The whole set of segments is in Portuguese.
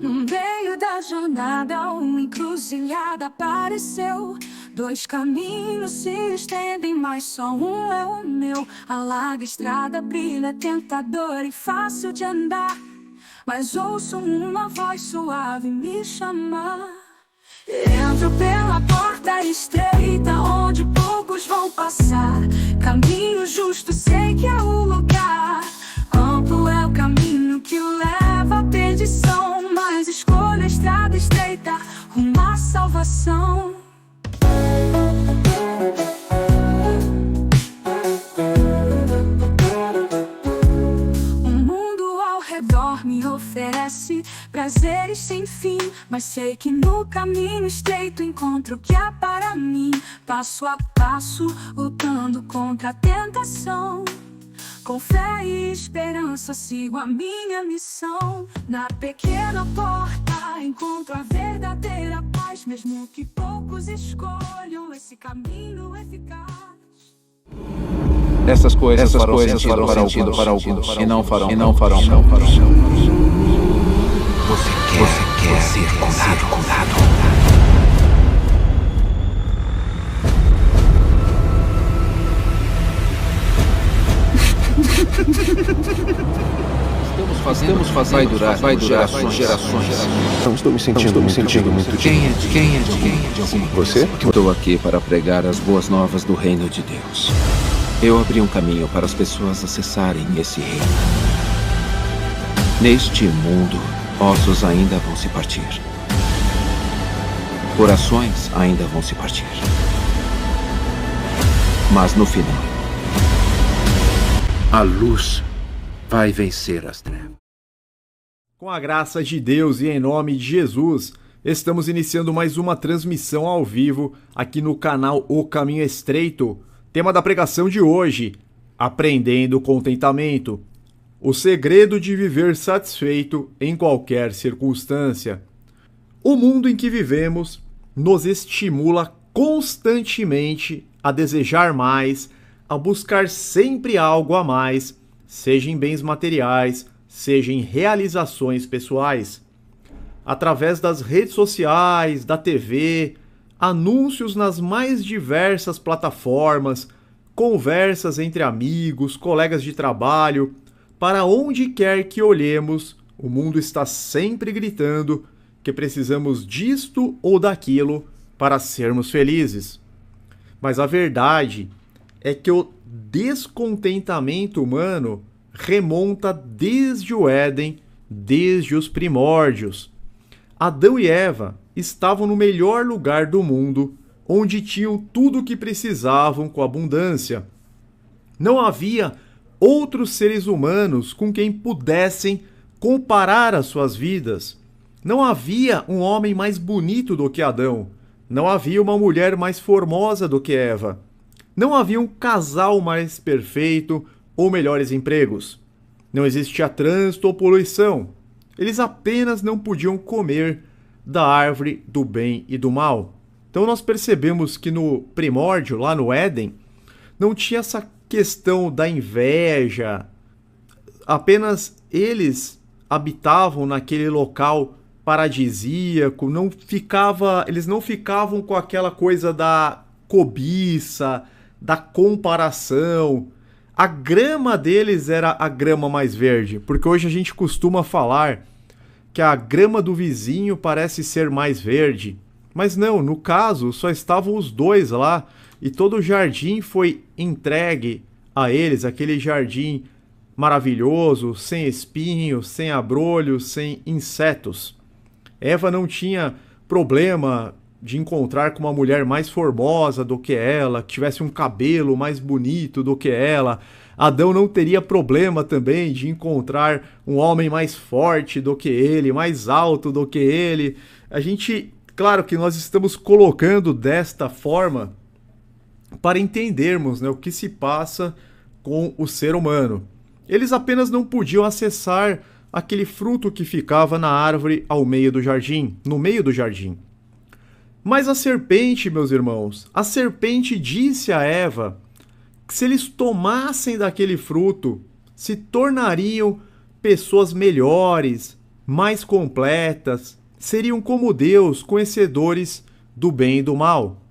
No meio da jornada, uma encruzilhada apareceu. Dois caminhos se estendem, mas só um é o meu. A larga estrada brilha, tentador e fácil de andar, mas ouço uma voz suave me chamar. Entro pela porta estreita, onde poucos vão passar. Caminho justo, sei que é o lugar. Amplo é o caminho que leva à perdição, mas escolho a estrada estreita, rumo à salvação. O mundo ao redor me oferece prazeres sem fim, mas sei que no caminho estreito encontro o que há para mim. Passo a passo, lutando contra a tentação. Com fé e esperança sigo a minha missão. Na pequena porta encontro a verdadeira paz, mesmo que poucos escolham esse caminho eficaz. Essas coisas farão sentido para alguns e não farão. Você quer ser curado. Estamos fazendo vai durar gerações. Não estou me sentindo muito Quem é de alguma Você? Estou aqui para pregar as boas novas do reino de Deus. Eu abri um caminho para as pessoas acessarem esse reino. Neste mundo, ossos ainda vão se partir. Corações ainda vão se partir. Mas no final, a luz vai vencer as trevas. Com a graça de Deus e em nome de Jesus, estamos iniciando mais uma transmissão ao vivo aqui no canal O Caminho Estreito. Tema da pregação de hoje: aprendendo contentamento. O segredo de viver satisfeito em qualquer circunstância. O mundo em que vivemos nos estimula constantemente a desejar mais, a buscar sempre algo a mais, seja em bens materiais, seja em realizações pessoais. Através das redes sociais, da TV, anúncios nas mais diversas plataformas, conversas entre amigos, colegas de trabalho, para onde quer que olhemos, o mundo está sempre gritando que precisamos disto ou daquilo para sermos felizes. Mas a verdade é que o descontentamento humano remonta desde o Éden, desde os primórdios. Adão e Eva estavam no melhor lugar do mundo, onde tinham tudo o que precisavam com abundância. Não havia outros seres humanos com quem pudessem comparar as suas vidas. Não havia um homem mais bonito do que Adão. Não havia uma mulher mais formosa do que Eva. Não havia um casal mais perfeito ou melhores empregos. Não existia trânsito ou poluição. Eles apenas não podiam comer da árvore do bem e do mal. Então nós percebemos que no primórdio, lá no Éden, não tinha essa questão da inveja. Apenas eles habitavam naquele local paradisíaco, eles não ficavam com aquela coisa da cobiça, da comparação. A grama deles era a grama mais verde, porque hoje a gente costuma falar que a grama do vizinho parece ser mais verde. Mas não, no caso, só estavam os dois lá e todo o jardim foi entregue a eles, aquele jardim maravilhoso, sem espinhos, sem abrolhos, sem insetos. Eva não tinha problema de encontrar com uma mulher mais formosa do que ela, que tivesse um cabelo mais bonito do que ela. Adão não teria problema também de encontrar um homem mais forte do que ele, mais alto do que ele. Claro que nós estamos colocando desta forma para entendermos, né, o que se passa com o ser humano. Eles apenas não podiam acessar aquele fruto que ficava na árvore no meio do jardim. Mas a serpente, meus irmãos, a serpente disse a Eva que se eles tomassem daquele fruto, se tornariam pessoas melhores, mais completas, seriam como Deus, conhecedores do bem e do mal.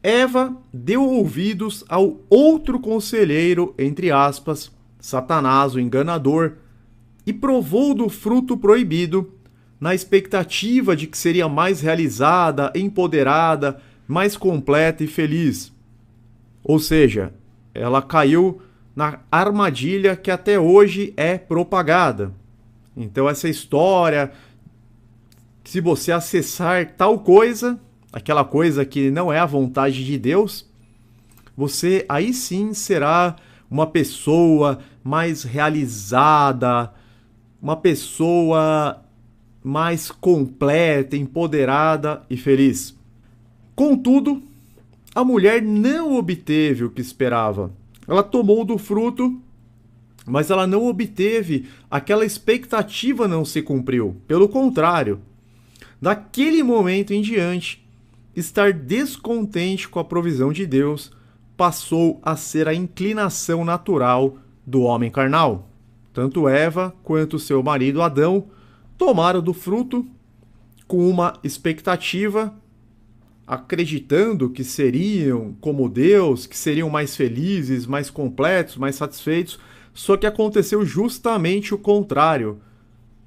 Eva deu ouvidos ao outro conselheiro, entre aspas, Satanás, o enganador, e provou do fruto proibido, na expectativa de que seria mais realizada, empoderada, mais completa e feliz. Ou seja, ela caiu na armadilha que até hoje é propagada. Então essa história, se você acessar tal coisa, aquela coisa que não é a vontade de Deus, você aí sim será uma pessoa mais realizada, uma pessoa mais completa, empoderada e feliz. Contudo, a mulher não obteve o que esperava. Ela tomou do fruto, mas ela não obteve, aquela expectativa não se cumpriu. Pelo contrário, daquele momento em diante, estar descontente com a provisão de Deus passou a ser a inclinação natural do homem carnal. Tanto Eva quanto seu marido Adão tomaram do fruto com uma expectativa, acreditando que seriam como Deus, que seriam mais felizes, mais completos, mais satisfeitos, só que aconteceu justamente o contrário.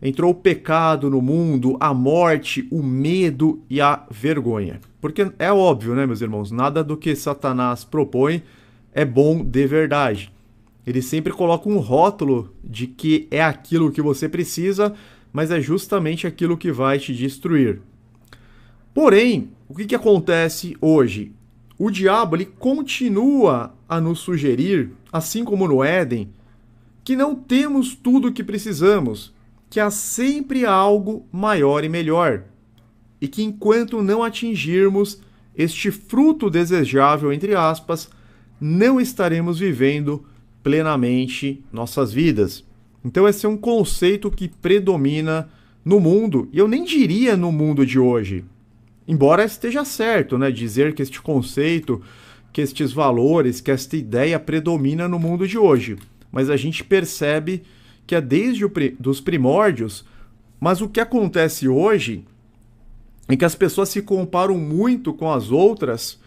Entrou o pecado no mundo, a morte, o medo e a vergonha. Porque é óbvio, né, meus irmãos? Nada do que Satanás propõe é bom de verdade. Ele sempre coloca um rótulo de que é aquilo que você precisa, mas é justamente aquilo que vai te destruir. Porém, o que acontece hoje? O diabo ele continua a nos sugerir, assim como no Éden, que não temos tudo o que precisamos, que há sempre algo maior e melhor, e que enquanto não atingirmos este fruto desejável, entre aspas, não estaremos vivendo plenamente nossas vidas. Então esse é um conceito que predomina no mundo, e eu nem diria no mundo de hoje, embora esteja certo, né, dizer que este conceito, que estes valores, que esta ideia predomina no mundo de hoje, mas a gente percebe que é desde dos primórdios, mas o que acontece hoje é que as pessoas se comparam muito com as outras,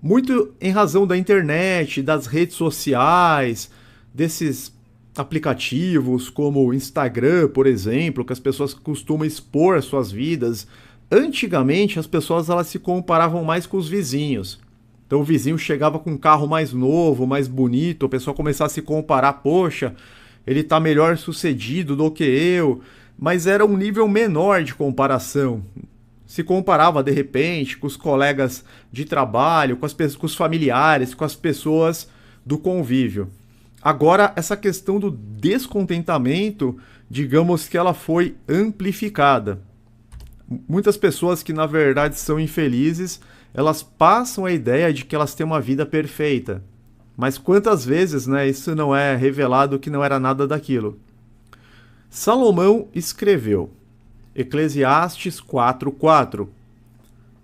muito em razão da internet, das redes sociais, desses aplicativos como o Instagram, por exemplo, que as pessoas costumam expor as suas vidas. Antigamente, as pessoas elas se comparavam mais com os vizinhos. Então o vizinho chegava com um carro mais novo, mais bonito, a pessoa começava a se comparar, poxa, ele está melhor sucedido do que eu, mas era um nível menor de comparação. Se comparava, de repente, com os colegas de trabalho, com os familiares, com as pessoas do convívio. Agora, essa questão do descontentamento, digamos que ela foi amplificada. Muitas pessoas que, na verdade, são infelizes, elas passam a ideia de que elas têm uma vida perfeita. Mas quantas vezes, né, isso não é revelado que não era nada daquilo? Salomão escreveu, Eclesiastes 4:4.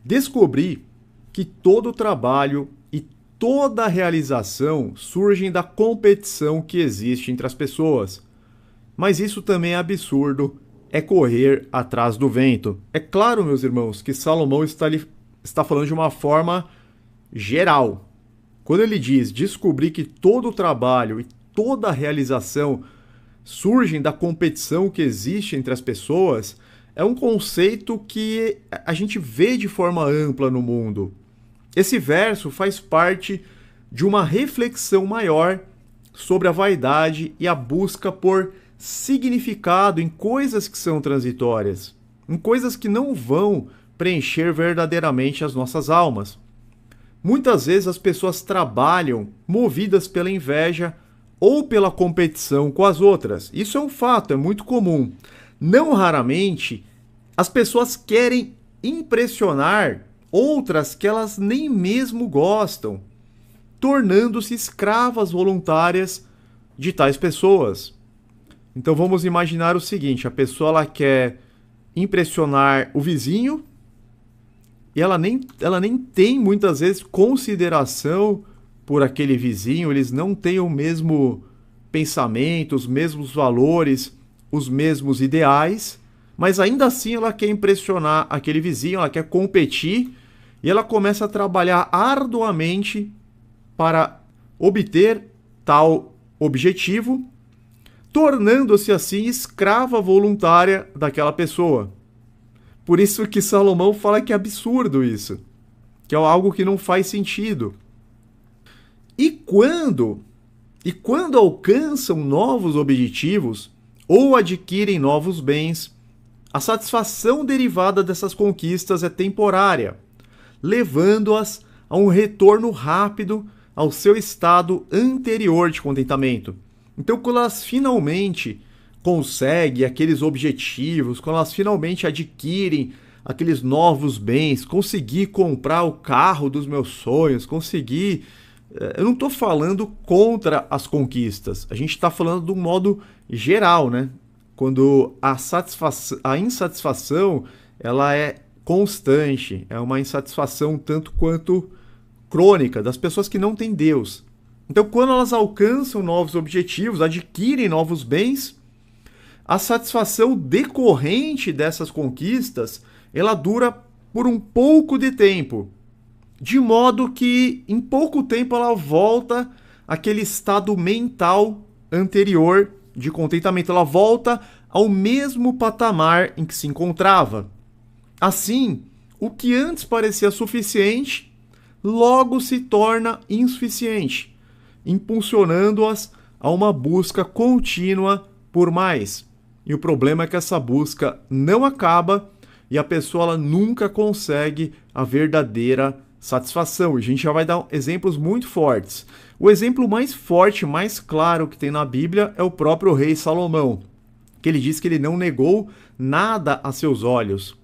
Descobri que todo trabalho e toda realização surgem da competição que existe entre as pessoas. Mas isso também é absurdo, é correr atrás do vento. É claro, meus irmãos, que Salomão está falando de uma forma geral. Quando ele diz descobrir que todo o trabalho e toda a realização surgem da competição que existe entre as pessoas, é um conceito que a gente vê de forma ampla no mundo. Esse verso faz parte de uma reflexão maior sobre a vaidade e a busca por significado em coisas que são transitórias, em coisas que não vão preencher verdadeiramente as nossas almas. Muitas vezes as pessoas trabalham movidas pela inveja ou pela competição com as outras. Isso é um fato, é muito comum. Não raramente, as pessoas querem impressionar outras que elas nem mesmo gostam, tornando-se escravas voluntárias de tais pessoas. Então vamos imaginar o seguinte, a pessoa ela quer impressionar o vizinho, e ela nem tem, muitas vezes, consideração por aquele vizinho, eles não têm o mesmo pensamento, os mesmos valores os mesmos ideais, mas ainda assim ela quer impressionar aquele vizinho, ela quer competir e ela começa a trabalhar arduamente para obter tal objetivo, tornando-se assim escrava voluntária daquela pessoa. Por isso que Salomão fala que é absurdo isso, que é algo que não faz sentido. E quando alcançam novos objetivos ou adquirem novos bens, a satisfação derivada dessas conquistas é temporária, levando-as a um retorno rápido ao seu estado anterior de contentamento. Então, quando elas finalmente conseguem aqueles objetivos, quando elas finalmente adquirem aqueles novos bens, conseguir comprar o carro dos meus sonhos, conseguir... Eu não estou falando contra as conquistas, a gente está falando de um modo geral, né? Quando a insatisfação ela é constante, é uma insatisfação tanto quanto crônica das pessoas que não têm Deus. Então, quando elas alcançam novos objetivos, adquirem novos bens, a satisfação decorrente dessas conquistas, ela dura por um pouco de tempo, de modo que em pouco tempo ela volta àquele estado mental anterior de contentamento, ela volta ao mesmo patamar em que se encontrava. Assim, o que antes parecia suficiente, logo se torna insuficiente, impulsionando-as a uma busca contínua por mais. E o problema é que essa busca não acaba e a pessoa ela nunca consegue a verdadeira satisfação. E a gente já vai dar exemplos muito fortes. O exemplo mais forte, mais claro que tem na Bíblia é o próprio rei Salomão, que ele diz que ele não negou nada a seus olhos,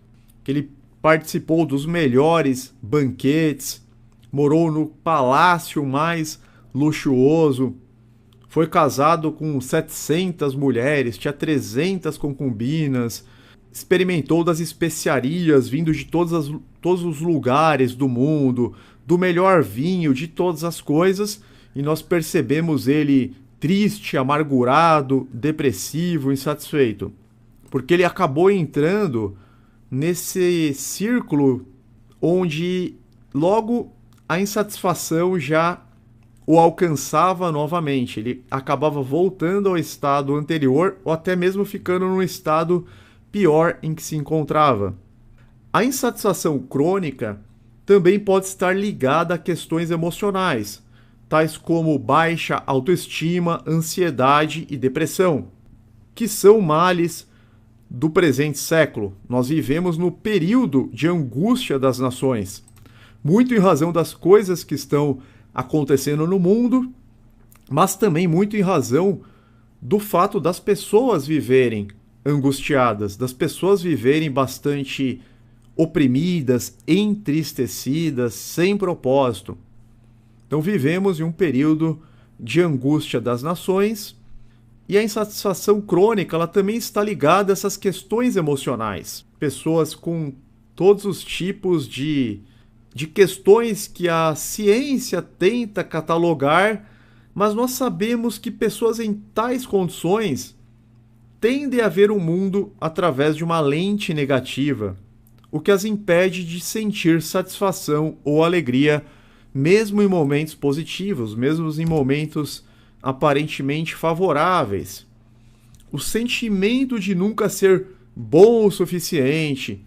que ele participou dos melhores banquetes, morou no palácio mais luxuoso, foi casado com 700 mulheres, tinha 300 concubinas, experimentou das especiarias vindo de todos os lugares do mundo, do melhor vinho, de todas as coisas, e nós percebemos ele triste, amargurado, depressivo, insatisfeito, porque ele acabou entrando nesse círculo onde logo a insatisfação já o alcançava novamente, ele acabava voltando ao estado anterior ou até mesmo ficando num estado pior em que se encontrava. A insatisfação crônica também pode estar ligada a questões emocionais, tais como baixa autoestima, ansiedade e depressão, que são males do presente século. Nós vivemos no período de angústia das nações, muito em razão das coisas que estão acontecendo no mundo, mas também muito em razão do fato das pessoas viverem angustiadas, das pessoas viverem bastante oprimidas, entristecidas, sem propósito. Então vivemos em um período de angústia das nações e a insatisfação crônica ela também está ligada a essas questões emocionais. Pessoas com todos os tipos de questões que a ciência tenta catalogar, mas nós sabemos que pessoas em tais condições tendem a ver o mundo através de uma lente negativa, o que as impede de sentir satisfação ou alegria, mesmo em momentos positivos, mesmo em momentos aparentemente favoráveis. O sentimento de nunca ser bom o suficiente,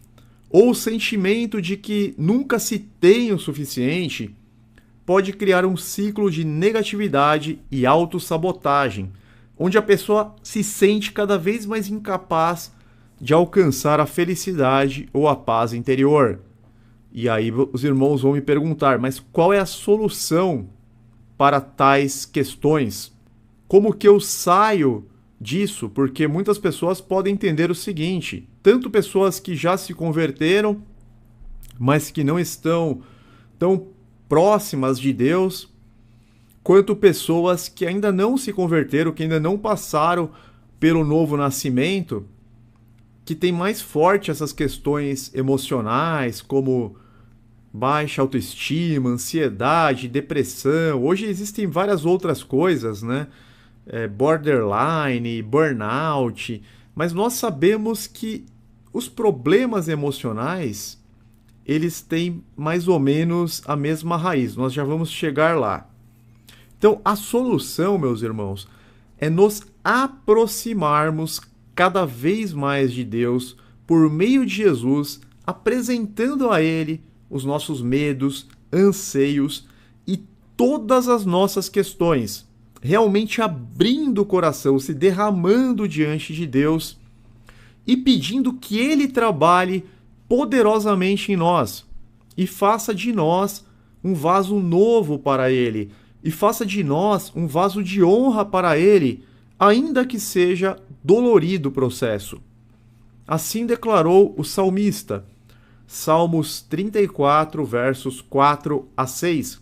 ou o sentimento de que nunca se tem o suficiente, pode criar um ciclo de negatividade e autossabotagem, onde a pessoa se sente cada vez mais incapaz de alcançar a felicidade ou a paz interior. E aí os irmãos vão me perguntar, mas qual é a solução para tais questões? Como que eu saio disso? Porque muitas pessoas podem entender o seguinte, tanto pessoas que já se converteram, mas que não estão tão próximas de Deus, quanto pessoas que ainda não se converteram, que ainda não passaram pelo novo nascimento, que tem mais forte essas questões emocionais, como baixa autoestima, ansiedade, depressão. Hoje existem várias outras coisas, né? Borderline, burnout, mas nós sabemos que os problemas emocionais, eles têm mais ou menos a mesma raiz. Nós já vamos chegar lá. Então, a solução, meus irmãos, é nos aproximarmos cada vez mais de Deus por meio de Jesus, apresentando a Ele os nossos medos, anseios e todas as nossas questões, realmente abrindo o coração, se derramando diante de Deus e pedindo que Ele trabalhe poderosamente em nós e faça de nós um vaso novo para Ele e faça de nós um vaso de honra para Ele, ainda que seja dolorido o processo. Assim declarou o salmista, Salmos 34, versos 4 a 6.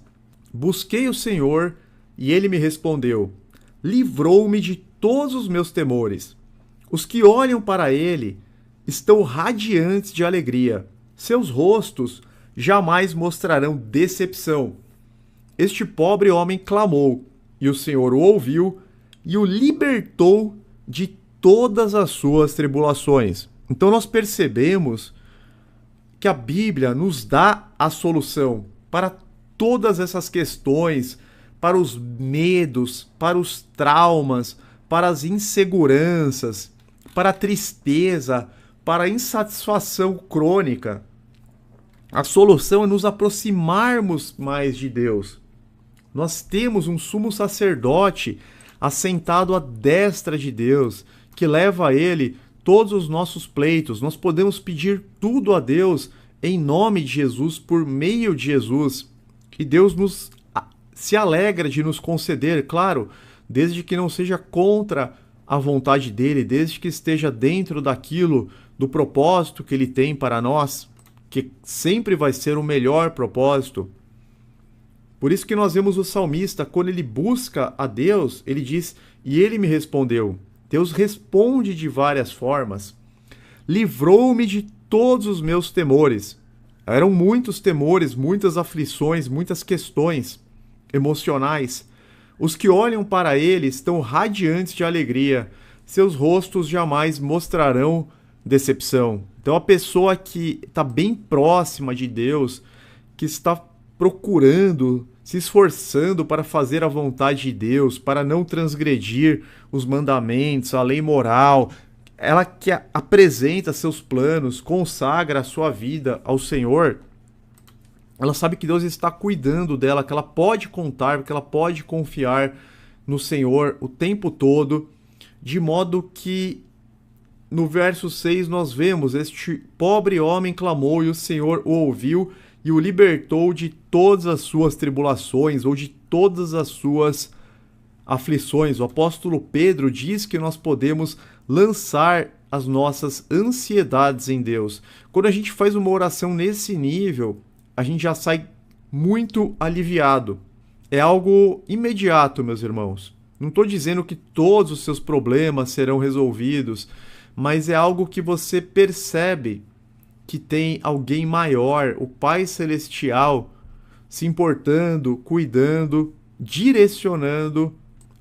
Busquei o Senhor e Ele me respondeu, livrou-me de todos os meus temores. Os que olham para Ele estão radiantes de alegria. Seus rostos jamais mostrarão decepção. Este pobre homem clamou, e o Senhor o ouviu e o libertou de todas as suas tribulações. Então nós percebemos que a Bíblia nos dá a solução para todas essas questões, para os medos, para os traumas, para as inseguranças, para a tristeza, para a insatisfação crônica. A solução é nos aproximarmos mais de Deus. Nós temos um sumo sacerdote assentado à destra de Deus, que leva a Ele todos os nossos pleitos. Nós podemos pedir tudo a Deus em nome de Jesus, por meio de Jesus. E Deus se alegra de nos conceder, claro, desde que não seja contra a vontade dEle, desde que esteja dentro daquilo, do propósito que Ele tem para nós, que sempre vai ser o melhor propósito. Por isso que nós vemos o salmista, quando ele busca a Deus, ele diz, e Ele me respondeu. Deus responde de várias formas. Livrou-me de todos os meus temores. Eram muitos temores, muitas aflições, muitas questões emocionais. Os que olham para Ele estão radiantes de alegria. Seus rostos jamais mostrarão decepção. Então a pessoa que está bem próxima de Deus, que está procurando, se esforçando para fazer a vontade de Deus, para não transgredir os mandamentos, a lei moral, ela que apresenta seus planos, consagra a sua vida ao Senhor, ela sabe que Deus está cuidando dela, que ela pode contar, que ela pode confiar no Senhor o tempo todo, de modo que no verso 6 nós vemos, este pobre homem clamou e o Senhor o ouviu e o libertou de todas as suas tribulações ou de todas as suas aflições. O apóstolo Pedro diz que nós podemos lançar as nossas ansiedades em Deus. Quando a gente faz uma oração nesse nível, a gente já sai muito aliviado. É algo imediato, meus irmãos. Não estou dizendo que todos os seus problemas serão resolvidos, mas é algo que você percebe que tem alguém maior, o Pai Celestial, se importando, cuidando, direcionando,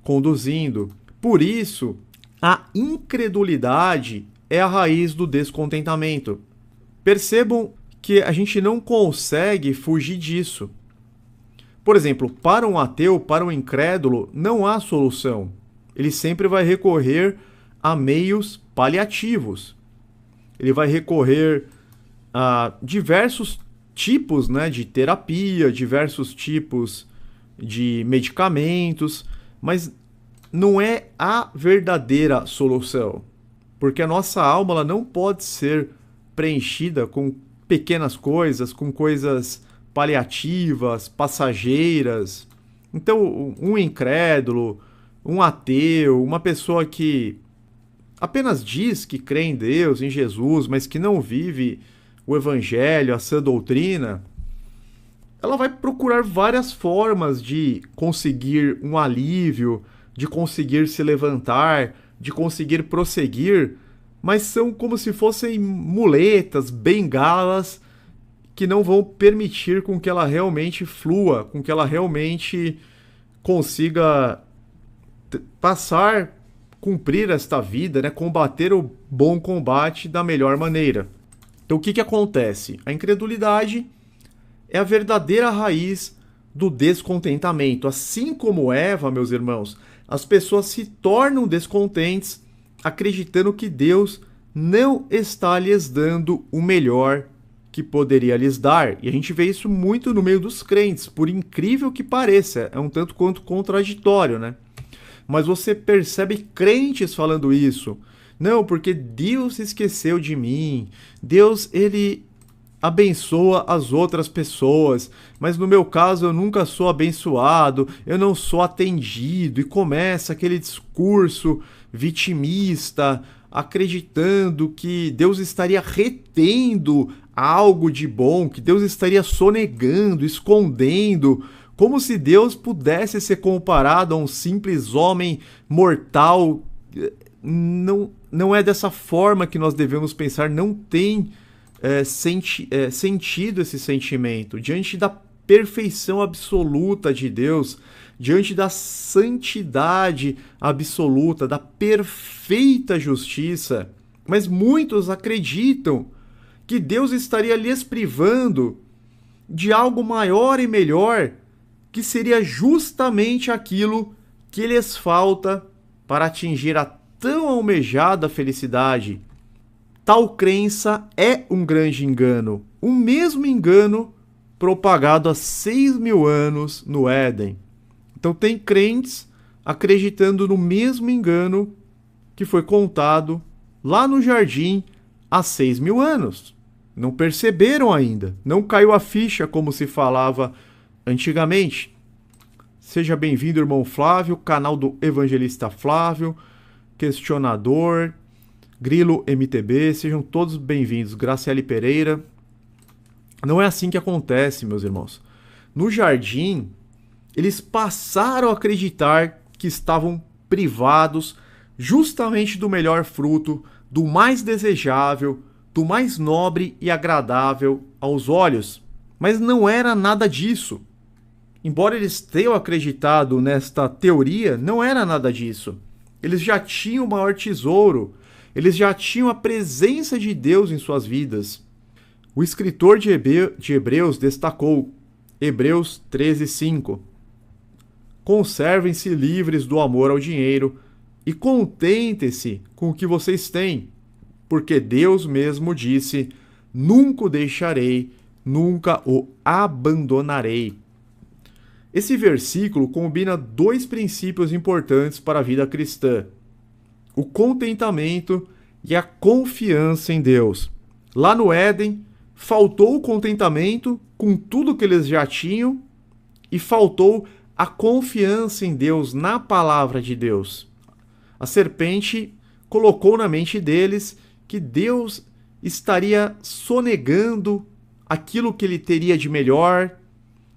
conduzindo. Por isso, a incredulidade é a raiz do descontentamento. Percebam que a gente não consegue fugir disso. Por exemplo, para um ateu, para um incrédulo, não há solução. Ele sempre vai recorrer a meios paliativos. Ele vai recorrer a diversos tipos, de terapia, diversos tipos de medicamentos, mas não é a verdadeira solução, porque a nossa alma ela não pode ser preenchida com pequenas coisas, com coisas paliativas, passageiras. Então, um incrédulo, um ateu, uma pessoa que apenas diz que crê em Deus, em Jesus, mas que não vive o Evangelho, a sã doutrina, ela vai procurar várias formas de conseguir um alívio, de conseguir se levantar, de conseguir prosseguir, mas são como se fossem muletas, bengalas, que não vão permitir com que ela realmente flua, com que ela realmente consiga passar cumprir esta vida, né, combater o bom combate da melhor maneira. Então o que acontece? A incredulidade é a verdadeira raiz do descontentamento. Assim como Eva, meus irmãos, as pessoas se tornam descontentes acreditando que Deus não está lhes dando o melhor que poderia lhes dar. E a gente vê isso muito no meio dos crentes, por incrível que pareça, é um tanto quanto contraditório, né? Mas você percebe crentes falando isso. Não, porque Deus esqueceu de mim. Deus, ele abençoa as outras pessoas, mas no meu caso eu nunca sou abençoado, eu não sou atendido, e começa aquele discurso vitimista, acreditando que Deus estaria retendo algo de bom, que Deus estaria sonegando, escondendo, como se Deus pudesse ser comparado a um simples homem mortal. Não é dessa forma que nós devemos pensar, não tem sentido esse sentimento. Diante da perfeição absoluta de Deus, diante da santidade absoluta, da perfeita justiça, mas muitos acreditam que Deus estaria lhes privando de algo maior e melhor, que seria justamente aquilo que lhes falta para atingir a tão almejada felicidade. Tal crença é um grande engano, o mesmo engano propagado há 6.000 anos no Éden. Então tem crentes acreditando no mesmo engano que foi contado lá no jardim há 6.000 anos. Não perceberam ainda, não caiu a ficha como se falava antigamente. Seja bem-vindo, irmão Flávio, canal do Evangelista Flávio, questionador, Grilo MTB, sejam todos bem-vindos. Graciele Pereira. Não é assim que acontece, meus irmãos. No jardim, eles passaram a acreditar que estavam privados justamente do melhor fruto, do mais desejável, do mais nobre e agradável aos olhos. Mas não era nada disso. Embora eles tenham acreditado nesta teoria, não era nada disso. Eles já tinham o maior tesouro. Eles já tinham a presença de Deus em suas vidas. O escritor de Hebreus destacou, Hebreus 13:5. Conservem-se livres do amor ao dinheiro e contentem-se com o que vocês têm, porque Deus mesmo disse, nunca o deixarei, nunca o abandonarei. Esse versículo combina dois princípios importantes para a vida cristã: o contentamento e a confiança em Deus. Lá no Éden, faltou o contentamento com tudo que eles já tinham e faltou a confiança em Deus, na palavra de Deus. A serpente colocou na mente deles que Deus estaria sonegando aquilo que ele teria de melhor,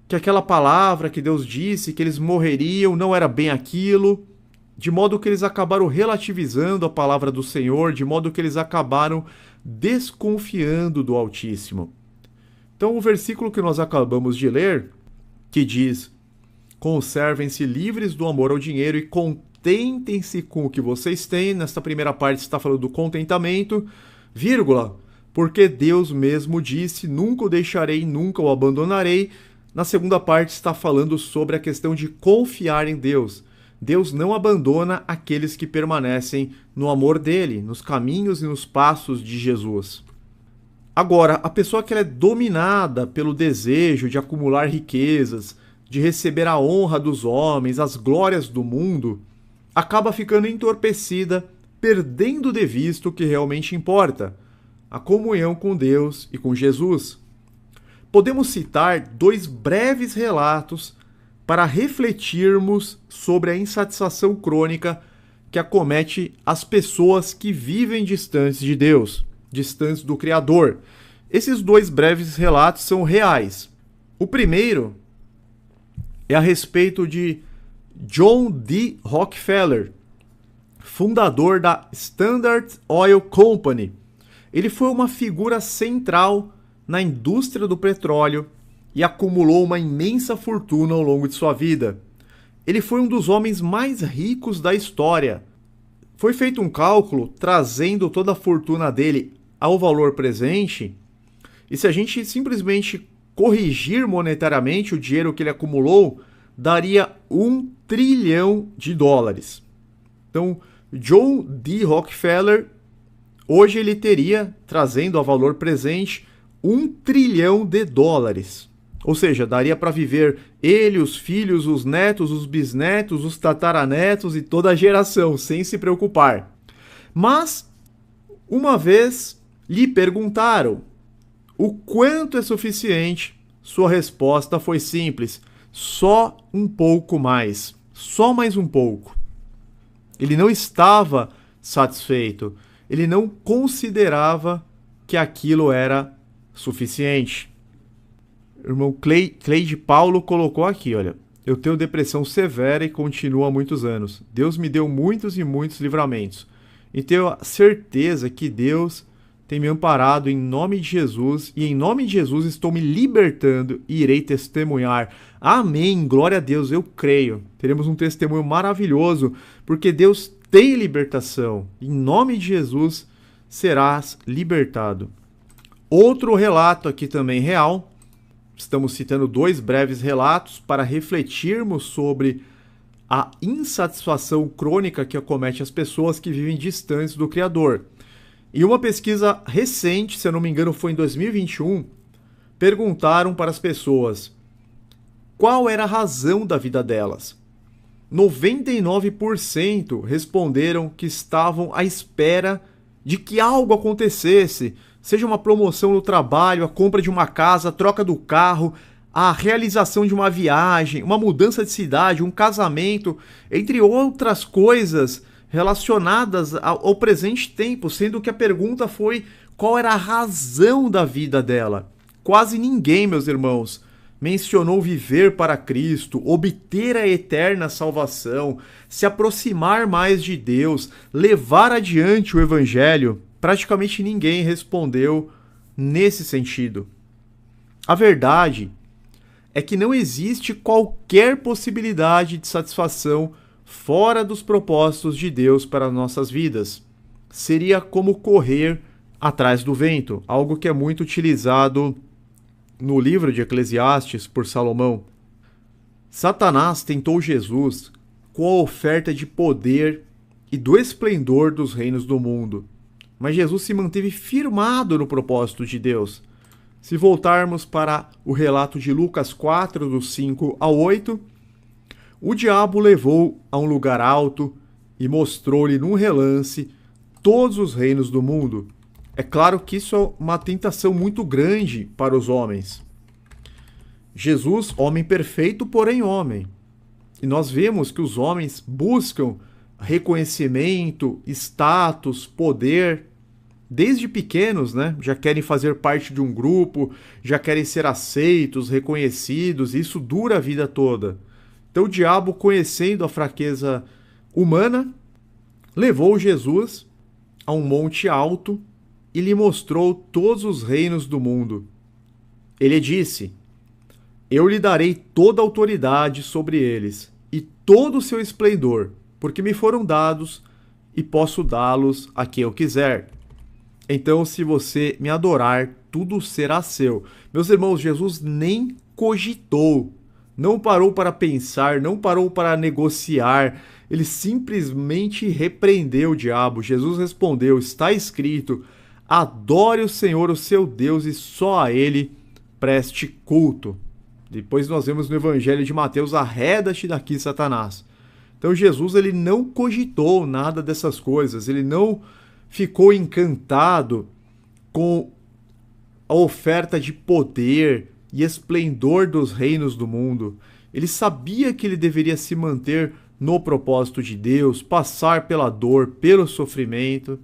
que aquela palavra que Deus disse que eles morreriam não era bem aquilo, de modo que eles acabaram relativizando a palavra do Senhor, de modo que eles acabaram desconfiando do Altíssimo. Então o versículo que nós acabamos de ler, que diz, conservem-se livres do amor ao dinheiro e contentem-se com o que vocês têm, nesta primeira parte está falando do contentamento, vírgula, porque Deus mesmo disse, nunca o deixarei, nunca o abandonarei. Na segunda parte está falando sobre a questão de confiar em Deus. Deus não abandona aqueles que permanecem no amor dele, nos caminhos e nos passos de Jesus. Agora, a pessoa que ela é dominada pelo desejo de acumular riquezas, de receber a honra dos homens, as glórias do mundo, acaba ficando entorpecida, perdendo de vista o que realmente importa, a comunhão com Deus e com Jesus. Podemos citar dois breves relatos para refletirmos sobre a insatisfação crônica que acomete as pessoas que vivem distantes de Deus, distantes do Criador. Esses dois breves relatos são reais. O primeiro é a respeito de John D. Rockefeller, fundador da Standard Oil Company. Ele foi uma figura central na indústria do petróleo e acumulou uma imensa fortuna ao longo de sua vida. Ele foi um dos homens mais ricos da história. Foi feito um cálculo trazendo toda a fortuna dele ao valor presente, e se a gente simplesmente corrigir monetariamente o dinheiro que ele acumulou, daria $1 trilhão. Então, John D. Rockefeller, hoje ele teria, trazendo ao valor presente, $1 trilhão. Ou seja, daria para viver ele, os filhos, os netos, os bisnetos, os tataranetos e toda a geração, sem se preocupar. Mas, uma vez lhe perguntaram o quanto é suficiente, sua resposta foi simples: só um pouco mais, só mais um pouco. Ele não estava satisfeito, ele não considerava que aquilo era suficiente. O irmão Cleide Paulo colocou aqui, olha: eu tenho depressão severa e continuo há muitos anos. Deus me deu muitos e muitos livramentos. E tenho certeza que Deus tem me amparado em nome de Jesus, e em nome de Jesus estou me libertando e irei testemunhar. Amém, glória a Deus, eu creio. Teremos um testemunho maravilhoso, porque Deus tem libertação. Em nome de Jesus serás libertado. Outro relato aqui também real. Estamos citando 2 breves relatos para refletirmos sobre a insatisfação crônica que acomete as pessoas que vivem distantes do Criador. E uma pesquisa recente, se eu não me engano foi em 2021, perguntaram para as pessoas qual era a razão da vida delas. 99% responderam que estavam à espera de que algo acontecesse, seja uma promoção no trabalho, a compra de uma casa, a troca do carro, a realização de uma viagem, uma mudança de cidade, um casamento, entre outras coisas relacionadas ao presente tempo, sendo que a pergunta foi qual era a razão da vida dela. Quase ninguém, meus irmãos, mencionou viver para Cristo, obter a eterna salvação, se aproximar mais de Deus, levar adiante o Evangelho. Praticamente ninguém respondeu nesse sentido. A verdade é que não existe qualquer possibilidade de satisfação fora dos propósitos de Deus para nossas vidas. Seria como correr atrás do vento, algo que é muito utilizado no livro de Eclesiastes por Salomão. Satanás tentou Jesus com a oferta de poder e do esplendor dos reinos do mundo. Mas Jesus se manteve firmado no propósito de Deus. Se voltarmos para o relato de Lucas 4, dos 5 ao 8, o diabo levou a um lugar alto e mostrou-lhe num relance todos os reinos do mundo. É claro que isso é uma tentação muito grande para os homens. Jesus, homem perfeito, porém homem. E nós vemos que os homens buscam reconhecimento, status, poder. Desde pequenos, né? Já querem fazer parte de um grupo, já querem ser aceitos, reconhecidos, e isso dura a vida toda. Então o diabo, conhecendo a fraqueza humana, levou Jesus a um monte alto e lhe mostrou todos os reinos do mundo. Ele disse: eu lhe darei toda a autoridade sobre eles e todo o seu esplendor, porque me foram dados e posso dá-los a quem eu quiser. Então, se você me adorar, tudo será seu. Meus irmãos, Jesus nem cogitou, não parou para pensar, não parou para negociar. Ele simplesmente repreendeu o diabo. Jesus respondeu: está escrito, adore o Senhor, o seu Deus, e só a ele preste culto. Depois nós vemos no Evangelho de Mateus: arreda-te daqui, Satanás. Então Jesus, ele não cogitou nada dessas coisas, ele não ficou encantado com a oferta de poder e esplendor dos reinos do mundo. Ele sabia que ele deveria se manter no propósito de Deus, passar pela dor, pelo sofrimento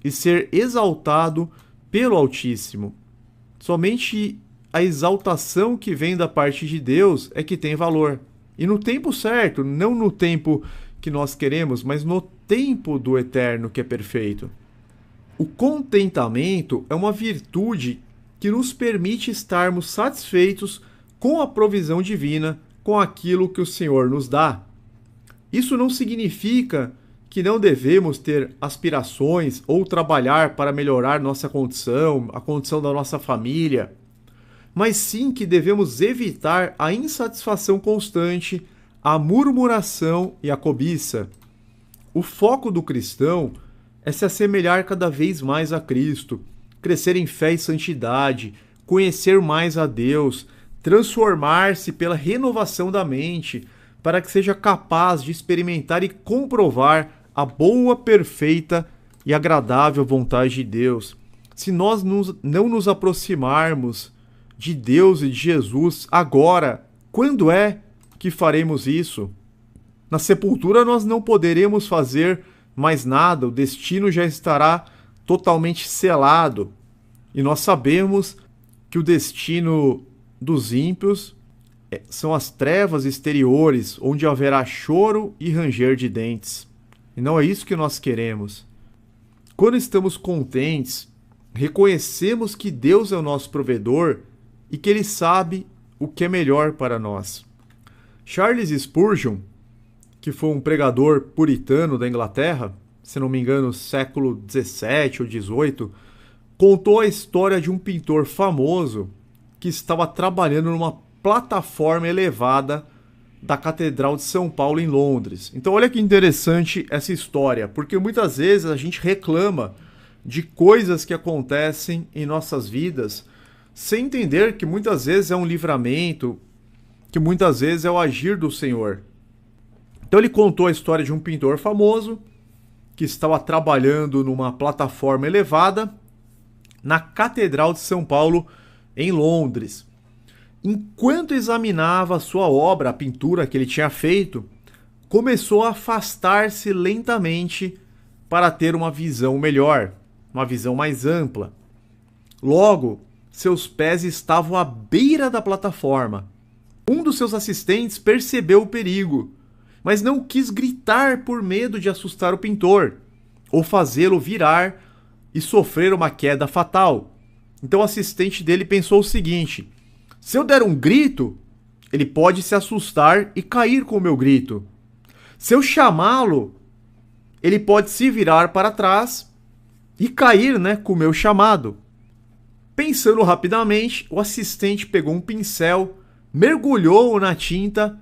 e ser exaltado pelo Altíssimo. Somente a exaltação que vem da parte de Deus é que tem valor. E no tempo certo, não no tempo que nós queremos, mas no tempo do eterno que é perfeito. O contentamento é uma virtude que nos permite estarmos satisfeitos com a provisão divina, com aquilo que o Senhor nos dá. Isso não significa que não devemos ter aspirações ou trabalhar para melhorar nossa condição, a condição da nossa família, mas sim que devemos evitar a insatisfação constante, a murmuração e a cobiça. O foco do cristão é se assemelhar cada vez mais a Cristo, crescer em fé e santidade, conhecer mais a Deus, transformar-se pela renovação da mente, para que seja capaz de experimentar e comprovar a boa, perfeita e agradável vontade de Deus. Se nós não nos aproximarmos de Deus e de Jesus agora, quando é que faremos isso? Na sepultura nós não poderemos fazer mais nada, o destino já estará totalmente selado. E nós sabemos que o destino dos ímpios são as trevas exteriores, onde haverá choro e ranger de dentes. E não é isso que nós queremos. Quando estamos contentes, reconhecemos que Deus é o nosso provedor e que Ele sabe o que é melhor para nós. Charles Spurgeon, que foi um pregador puritano da Inglaterra, se não me engano, século 17 ou 18, contou a história de um pintor famoso que estava trabalhando numa plataforma elevada da Catedral de São Paulo em Londres. Então olha que interessante essa história, porque muitas vezes a gente reclama de coisas que acontecem em nossas vidas sem entender que muitas vezes é um livramento, que muitas vezes é o agir do Senhor. Então ele contou a história de um pintor famoso que estava trabalhando numa plataforma elevada na Catedral de São Paulo em Londres. Enquanto examinava a sua obra, a pintura que ele tinha feito, começou a afastar-se lentamente para ter uma visão melhor, uma visão mais ampla. Logo, seus pés estavam à beira da plataforma. Um dos seus assistentes percebeu o perigo, mas não quis gritar por medo de assustar o pintor, ou fazê-lo virar e sofrer uma queda fatal. Então o assistente dele pensou o seguinte: se eu der um grito, ele pode se assustar e cair com o meu grito. Se eu chamá-lo, ele pode se virar para trás e cair, com o meu chamado. Pensando rapidamente, o assistente pegou um pincel, mergulhou na tinta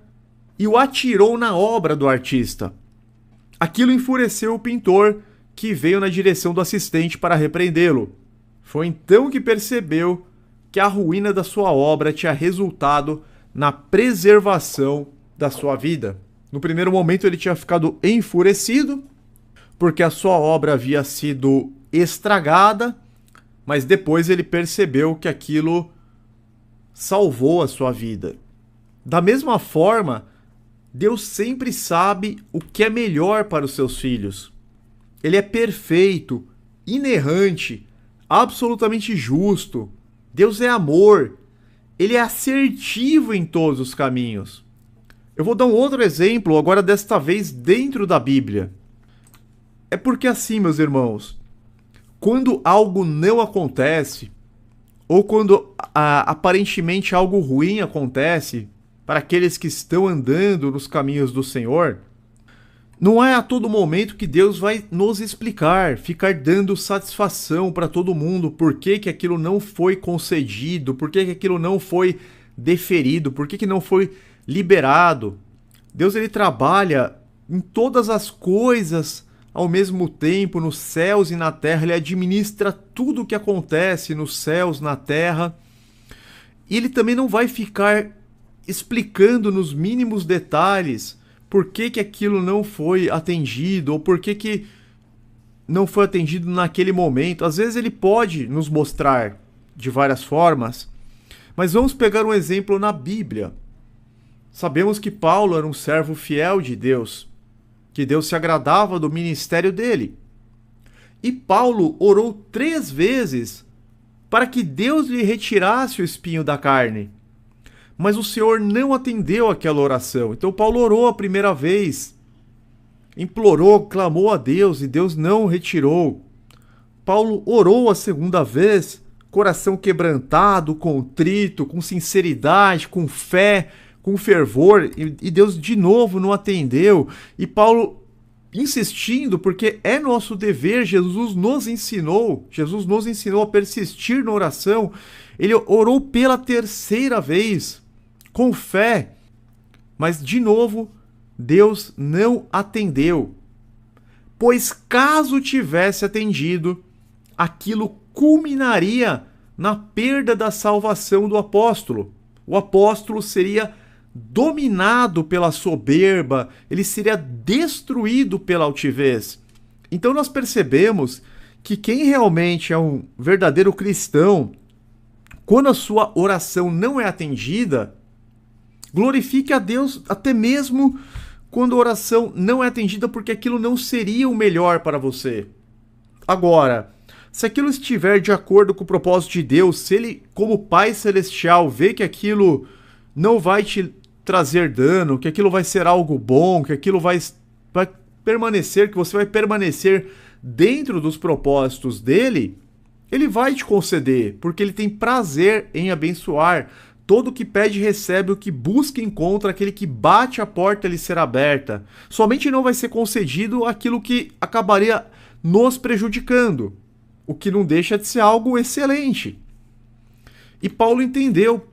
e o atirou na obra do artista. Aquilo enfureceu o pintor, que veio na direção do assistente para repreendê-lo. Foi então que percebeu que a ruína da sua obra tinha resultado na preservação da sua vida. No primeiro momento ele tinha ficado enfurecido, porque a sua obra havia sido estragada, mas depois ele percebeu que aquilo salvou a sua vida. Da mesma forma, Deus sempre sabe o que é melhor para os seus filhos. Ele é perfeito, inerrante, absolutamente justo. Deus é amor. Ele é assertivo em todos os caminhos. Eu vou dar um outro exemplo, agora desta vez dentro da Bíblia. É porque assim, meus irmãos, quando algo não acontece, ou quando aparentemente algo ruim acontece para aqueles que estão andando nos caminhos do Senhor, não é a todo momento que Deus vai nos explicar, ficar dando satisfação para todo mundo por que aquilo não foi concedido, por que aquilo não foi deferido, por que não foi liberado. Deus ele trabalha em todas as coisas ao mesmo tempo, nos céus e na terra. Ele administra tudo o que acontece nos céus, na terra. E ele também não vai ficar explicando nos mínimos detalhes por que aquilo não foi atendido, ou por que não foi atendido naquele momento. Às vezes ele pode nos mostrar de várias formas, mas vamos pegar um exemplo na Bíblia. Sabemos que Paulo era um servo fiel de Deus, que Deus se agradava do ministério dele. E Paulo orou 3 vezes para que Deus lhe retirasse o espinho da carne. Mas o Senhor não atendeu aquela oração. Então Paulo orou a primeira vez, implorou, clamou a Deus e Deus não retirou. Paulo orou a segunda vez, coração quebrantado, contrito, com sinceridade, com fé, com fervor, e Deus de novo não atendeu. E insistindo, porque é nosso dever. Jesus nos ensinou a persistir na oração. Ele orou pela 3ª vez, com fé, mas de novo, Deus não atendeu. Pois caso tivesse atendido, aquilo culminaria na perda da salvação do apóstolo. O apóstolo seria dominado pela soberba, ele seria destruído pela altivez. Então nós percebemos que quem realmente é um verdadeiro cristão, quando a sua oração não é atendida, glorifique a Deus até mesmo quando a oração não é atendida, porque aquilo não seria o melhor para você. Agora, se aquilo estiver de acordo com o propósito de Deus, se ele, como Pai Celestial, vê que aquilo não vai te trazer dano, que aquilo vai ser algo bom, que aquilo vai permanecer, que você vai permanecer dentro dos propósitos dele, ele vai te conceder, porque ele tem prazer em abençoar. Todo que pede recebe, o que busca encontra, aquele que bate a porta lhe será aberta. Somente não vai ser concedido aquilo que acabaria nos prejudicando, o que não deixa de ser algo excelente. E Paulo entendeu,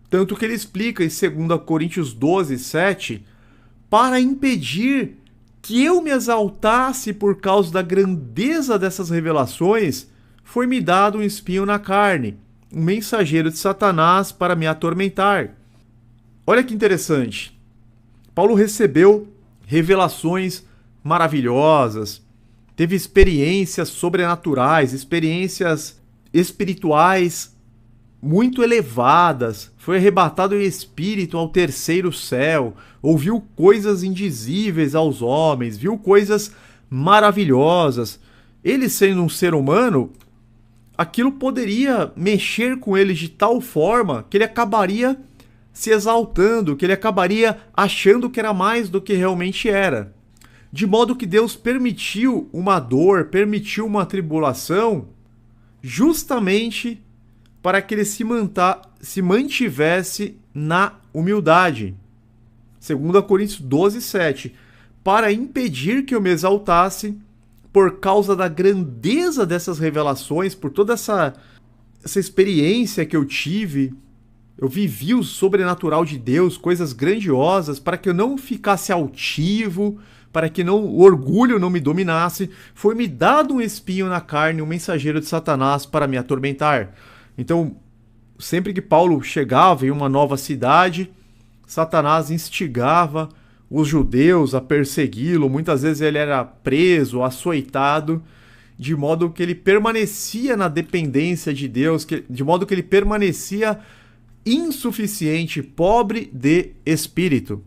tanto que ele explica em 2 Coríntios 12, 7, para impedir que eu me exaltasse por causa da grandeza dessas revelações, foi-me dado um espinho na carne, um mensageiro de Satanás para me atormentar. Olha que interessante. Paulo recebeu revelações maravilhosas, teve experiências sobrenaturais, experiências espirituais muito elevadas, foi arrebatado em espírito ao 3º céu, ouviu coisas indizíveis aos homens, viu coisas maravilhosas. Ele, sendo um ser humano, aquilo poderia mexer com ele de tal forma que ele acabaria se exaltando, que ele acabaria achando que era mais do que realmente era. De modo que Deus permitiu uma dor, permitiu uma tribulação, justamente para que ele se mantivesse na humildade. 2 Coríntios 12, 7. Para impedir que eu me exaltasse, por causa da grandeza dessas revelações, por toda essa experiência que eu tive, eu vivi o sobrenatural de Deus, coisas grandiosas, para que eu não ficasse altivo, para que o orgulho não me dominasse, foi-me dado um espinho na carne, um mensageiro de Satanás para me atormentar. Então, sempre que Paulo chegava em uma nova cidade, Satanás instigava os judeus a persegui-lo, muitas vezes ele era preso, açoitado, de modo que ele permanecia na dependência de Deus, de modo que ele permanecia insuficiente, pobre de espírito.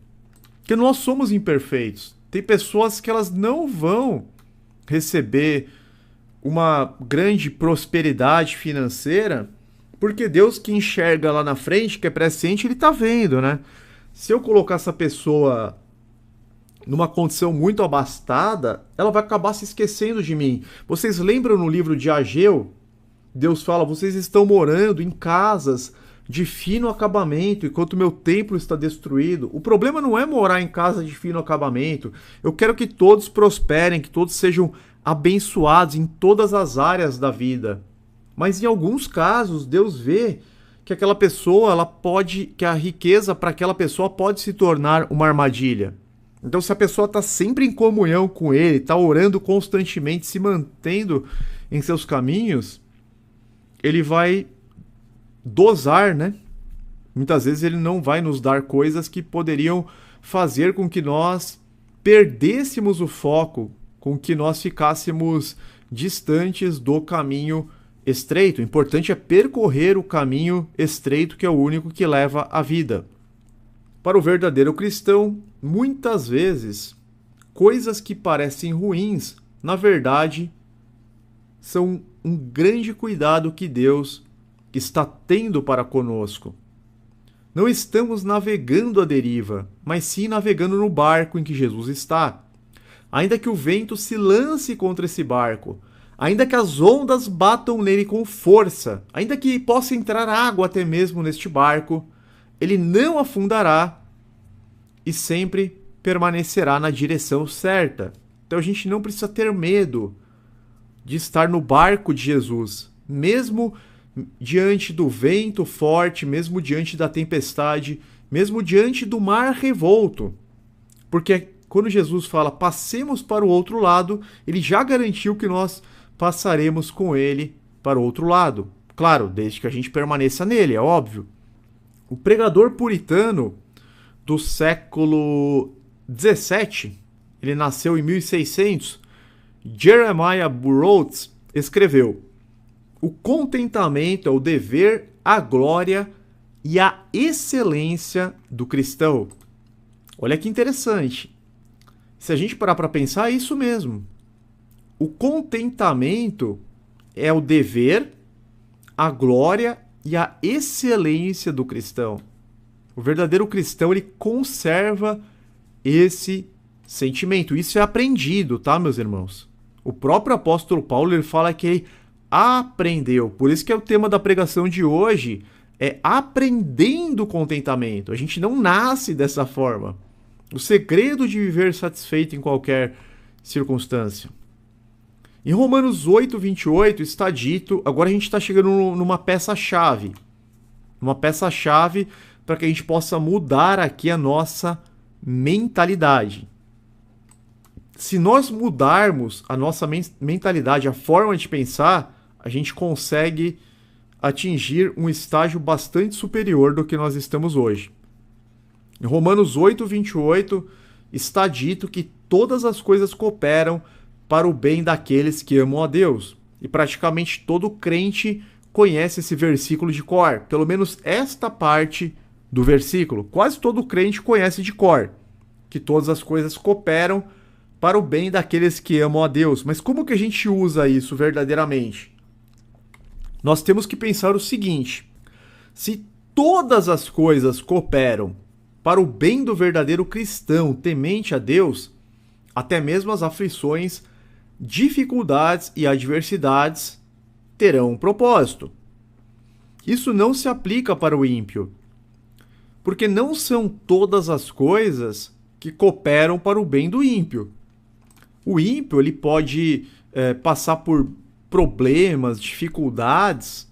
Porque nós somos imperfeitos. Tem pessoas que elas não vão receber uma grande prosperidade financeira, porque Deus que enxerga lá na frente, que é presciente, ele está vendo, né? Se eu colocar essa pessoa numa condição muito abastada, ela vai acabar se esquecendo de mim. Vocês lembram no livro de Ageu? Deus fala, vocês estão morando em casas de fino acabamento, enquanto meu templo está destruído. O problema não é morar em casa de fino acabamento. Eu quero que todos prosperem, que todos sejam abençoados em todas as áreas da vida. Mas em alguns casos, Deus vê que aquela pessoa, que a riqueza para aquela pessoa pode se tornar uma armadilha. Então, se a pessoa está sempre em comunhão com Ele, está orando constantemente, se mantendo em seus caminhos, Ele vai dosar, né? Muitas vezes Ele não vai nos dar coisas que poderiam fazer com que nós perdêssemos o foco, com que nós ficássemos distantes do caminho estreito. O importante é percorrer o caminho estreito, que é o único que leva à vida. Para o verdadeiro cristão, muitas vezes, coisas que parecem ruins, na verdade, são um grande cuidado que Deus está tendo para conosco. Não estamos navegando à deriva, mas sim navegando no barco em que Jesus está. Ainda que o vento se lance contra esse barco, ainda que as ondas batam nele com força, ainda que possa entrar água até mesmo neste barco, ele não afundará e sempre permanecerá na direção certa. Então a gente não precisa ter medo de estar no barco de Jesus, mesmo diante do vento forte, mesmo diante da tempestade, mesmo diante do mar revolto. Porque quando Jesus fala, passemos para o outro lado, ele já garantiu que nós passaremos com ele para o outro lado. Claro, desde que a gente permaneça nele, é óbvio. O pregador puritano do século 17, ele nasceu em 1600, Jeremiah Burroughs escreveu: o contentamento é o dever, a glória e a excelência do cristão. Olha que interessante. Se a gente parar para pensar, é isso mesmo. O contentamento é o dever, a glória e a excelência do cristão. O verdadeiro cristão, ele conserva esse sentimento. Isso é aprendido, tá, meus irmãos? O próprio apóstolo Paulo, ele fala que ele aprendeu. Por isso que é o tema da pregação de hoje, é aprendendo contentamento. A gente não nasce dessa forma. O segredo de viver satisfeito em qualquer circunstância. Em Romanos 8, 28 está dito, agora a gente está chegando numa peça-chave. Uma peça-chave para que a gente possa mudar aqui a nossa mentalidade. Se nós mudarmos a nossa mentalidade, a forma de pensar, a gente consegue atingir um estágio bastante superior do que nós estamos hoje. Em Romanos 8, 28, está dito que todas as coisas cooperam para o bem daqueles que amam a Deus. E praticamente todo crente conhece esse versículo de cor, pelo menos esta parte do versículo. Quase todo crente conhece de cor, que todas as coisas cooperam para o bem daqueles que amam a Deus. Mas como que a gente usa isso verdadeiramente? Nós temos que pensar o seguinte: se todas as coisas cooperam para o bem do verdadeiro cristão temente a Deus, até mesmo as aflições, dificuldades e adversidades terão um propósito. Isso não se aplica para o ímpio, porque não são todas as coisas que cooperam para o bem do ímpio. O ímpio, ele pode passar por problemas, dificuldades,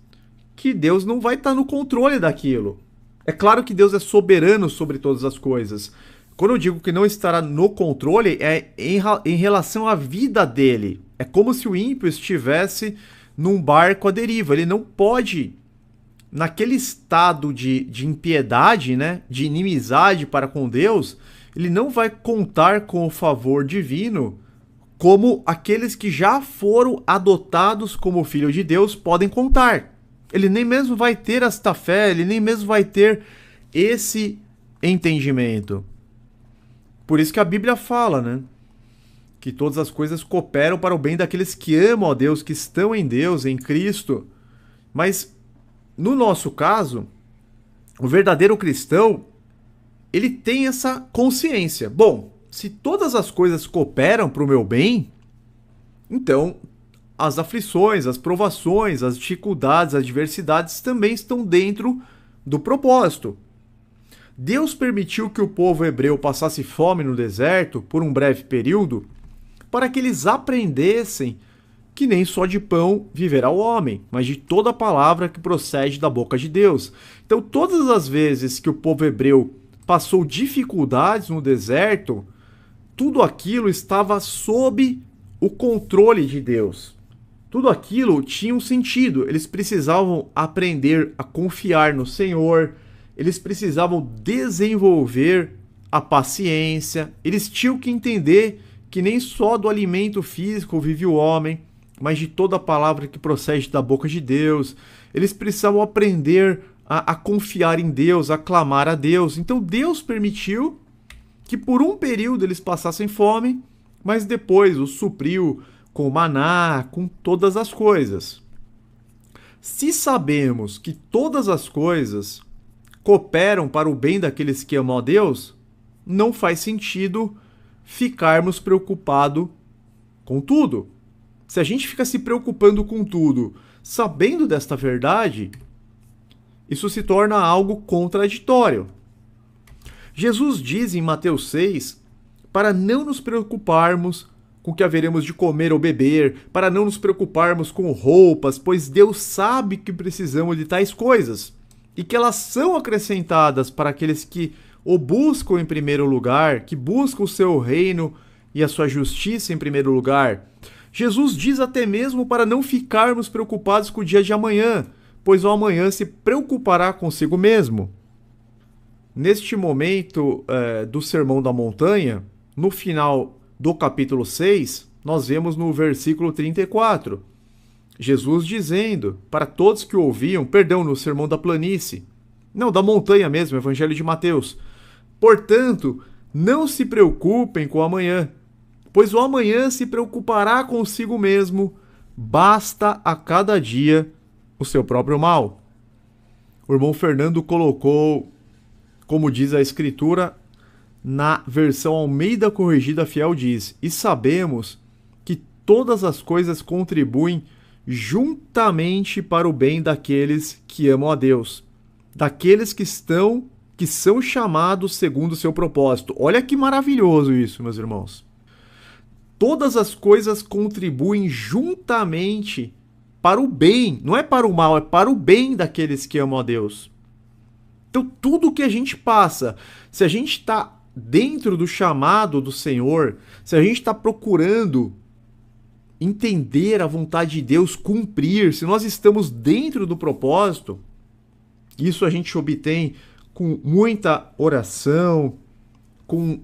que Deus não vai estar no controle daquilo. É claro que Deus é soberano sobre todas as coisas. Quando eu digo que não estará no controle, é em relação à vida dele. É como se o ímpio estivesse num barco à deriva. Ele não pode, naquele estado de impiedade, né, de inimizade para com Deus, ele não vai contar com o favor divino como aqueles que já foram adotados como filho de Deus podem contar. Ele nem mesmo vai ter esta fé, ele nem mesmo vai ter esse entendimento. Por isso que a Bíblia fala, né? Que todas as coisas cooperam para o bem daqueles que amam a Deus, que estão em Deus, em Cristo. Mas, no nosso caso, o verdadeiro cristão, ele tem essa consciência. Bom, se todas as coisas cooperam para o meu bem, então as aflições, as provações, as dificuldades, as adversidades também estão dentro do propósito. Deus permitiu que o povo hebreu passasse fome no deserto por um breve período para que eles aprendessem que nem só de pão viverá o homem, mas de toda a palavra que procede da boca de Deus. Então, todas as vezes que o povo hebreu passou dificuldades no deserto, tudo aquilo estava sob o controle de Deus. Tudo aquilo tinha um sentido. Eles precisavam aprender a confiar no Senhor, eles precisavam desenvolver a paciência, eles tinham que entender que nem só do alimento físico vive o homem, mas de toda a palavra que procede da boca de Deus. Eles precisavam aprender a confiar em Deus, a clamar a Deus. Então Deus permitiu que por um período eles passassem fome, mas depois os supriu com maná, com todas as coisas. Se sabemos que todas as coisas cooperam para o bem daqueles que amam a Deus, não faz sentido ficarmos preocupados com tudo. Se a gente fica se preocupando com tudo, sabendo desta verdade, isso se torna algo contraditório. Jesus diz em Mateus 6 para não nos preocuparmos com o que haveremos de comer ou beber, para não nos preocuparmos com roupas, pois Deus sabe que precisamos de tais coisas, e que elas são acrescentadas para aqueles que o buscam em primeiro lugar, que buscam o seu reino e a sua justiça em primeiro lugar. Jesus diz até mesmo para não ficarmos preocupados com o dia de amanhã, pois o amanhã se preocupará consigo mesmo. Neste momento do Sermão da Montanha, no final do capítulo 6, nós vemos no versículo 34, Jesus dizendo para todos que o ouviam, no Sermão da Planície, não, da montanha mesmo, Evangelho de Mateus, portanto, não se preocupem com o amanhã, pois o amanhã se preocupará consigo mesmo, basta a cada dia o seu próprio mal. O irmão Fernando colocou, como diz a Escritura, na versão Almeida Corrigida Fiel diz, e sabemos que todas as coisas contribuem juntamente para o bem daqueles que amam a Deus, daqueles que são chamados segundo o seu propósito. Olha que maravilhoso isso, meus irmãos. Todas as coisas contribuem juntamente para o bem, não é para o mal, é para o bem daqueles que amam a Deus. Então, tudo que a gente passa, se a gente está dentro do chamado do Senhor, se a gente está procurando entender a vontade de Deus, cumprir, se nós estamos dentro do propósito, isso a gente obtém com muita oração, com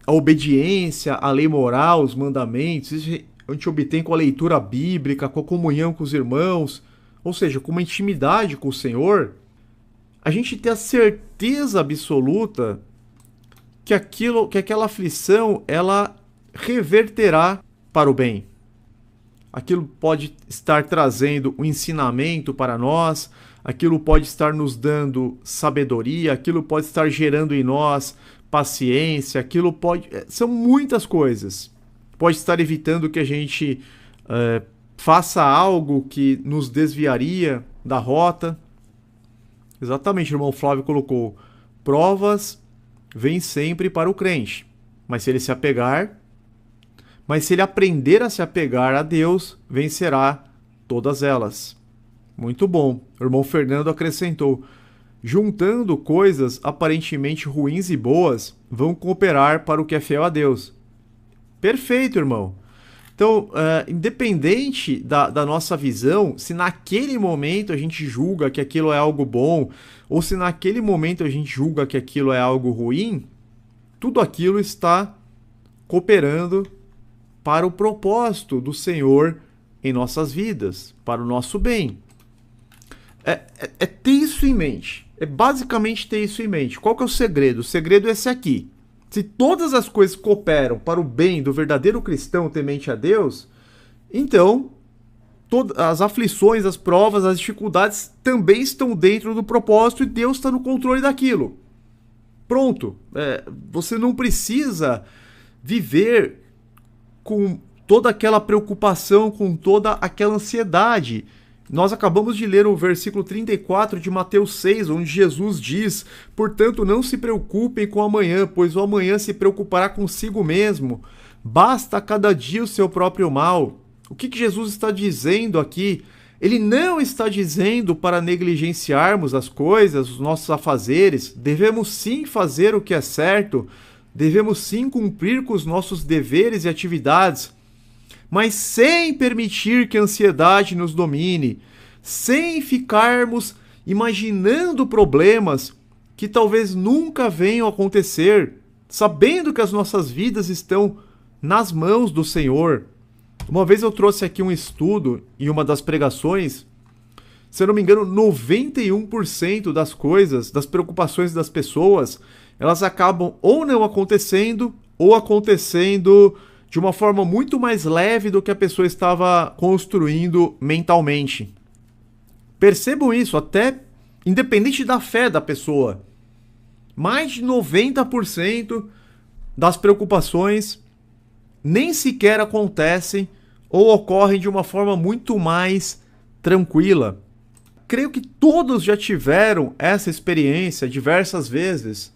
a obediência à lei moral, os mandamentos, isso a gente obtém com a leitura bíblica, com a comunhão com os irmãos, ou seja, com uma intimidade com o Senhor, a gente tem a certeza absoluta que aquela aflição, ela reverterá para o bem. Aquilo pode estar trazendo um ensinamento para nós, aquilo pode estar nos dando sabedoria, aquilo pode estar gerando em nós paciência, são muitas coisas. Pode estar evitando que a gente faça algo que nos desviaria da rota. Exatamente, o irmão Flávio colocou, provas vêm sempre para o crente, mas se ele aprender a se apegar a Deus, vencerá todas elas. Muito bom. O irmão Fernando acrescentou, juntando coisas aparentemente ruins e boas, vão cooperar para o que é fiel a Deus. Perfeito, irmão. Então, independente da nossa visão, se naquele momento a gente julga que aquilo é algo bom, ou se naquele momento a gente julga que aquilo é algo ruim, tudo aquilo está cooperando para o propósito do Senhor em nossas vidas, para o nosso bem. É ter isso em mente. É basicamente ter isso em mente. Qual que é o segredo? O segredo é esse aqui. Se todas as coisas cooperam para o bem do verdadeiro cristão temente a Deus, então todas as aflições, as provas, as dificuldades também estão dentro do propósito e Deus está no controle daquilo. Pronto. Você não precisa viver com toda aquela preocupação, com toda aquela ansiedade. Nós acabamos de ler o versículo 34 de Mateus 6, onde Jesus diz, portanto, não se preocupem com o amanhã, pois o amanhã se preocupará consigo mesmo. Basta a cada dia o seu próprio mal. O que Jesus está dizendo aqui? Ele não está dizendo para negligenciarmos as coisas, os nossos afazeres. Devemos sim fazer o que é certo, devemos sim cumprir com os nossos deveres e atividades, mas sem permitir que a ansiedade nos domine, sem ficarmos imaginando problemas que talvez nunca venham a acontecer, sabendo que as nossas vidas estão nas mãos do Senhor. Uma vez eu trouxe aqui um estudo em uma das pregações, se eu não me engano, 91% das coisas, das preocupações das pessoas, elas acabam ou não acontecendo, ou acontecendo de uma forma muito mais leve do que a pessoa estava construindo mentalmente. Percebam isso, até independente da fé da pessoa. Mais de 90% das preocupações nem sequer acontecem ou ocorrem de uma forma muito mais tranquila. Creio que todos já tiveram essa experiência diversas vezes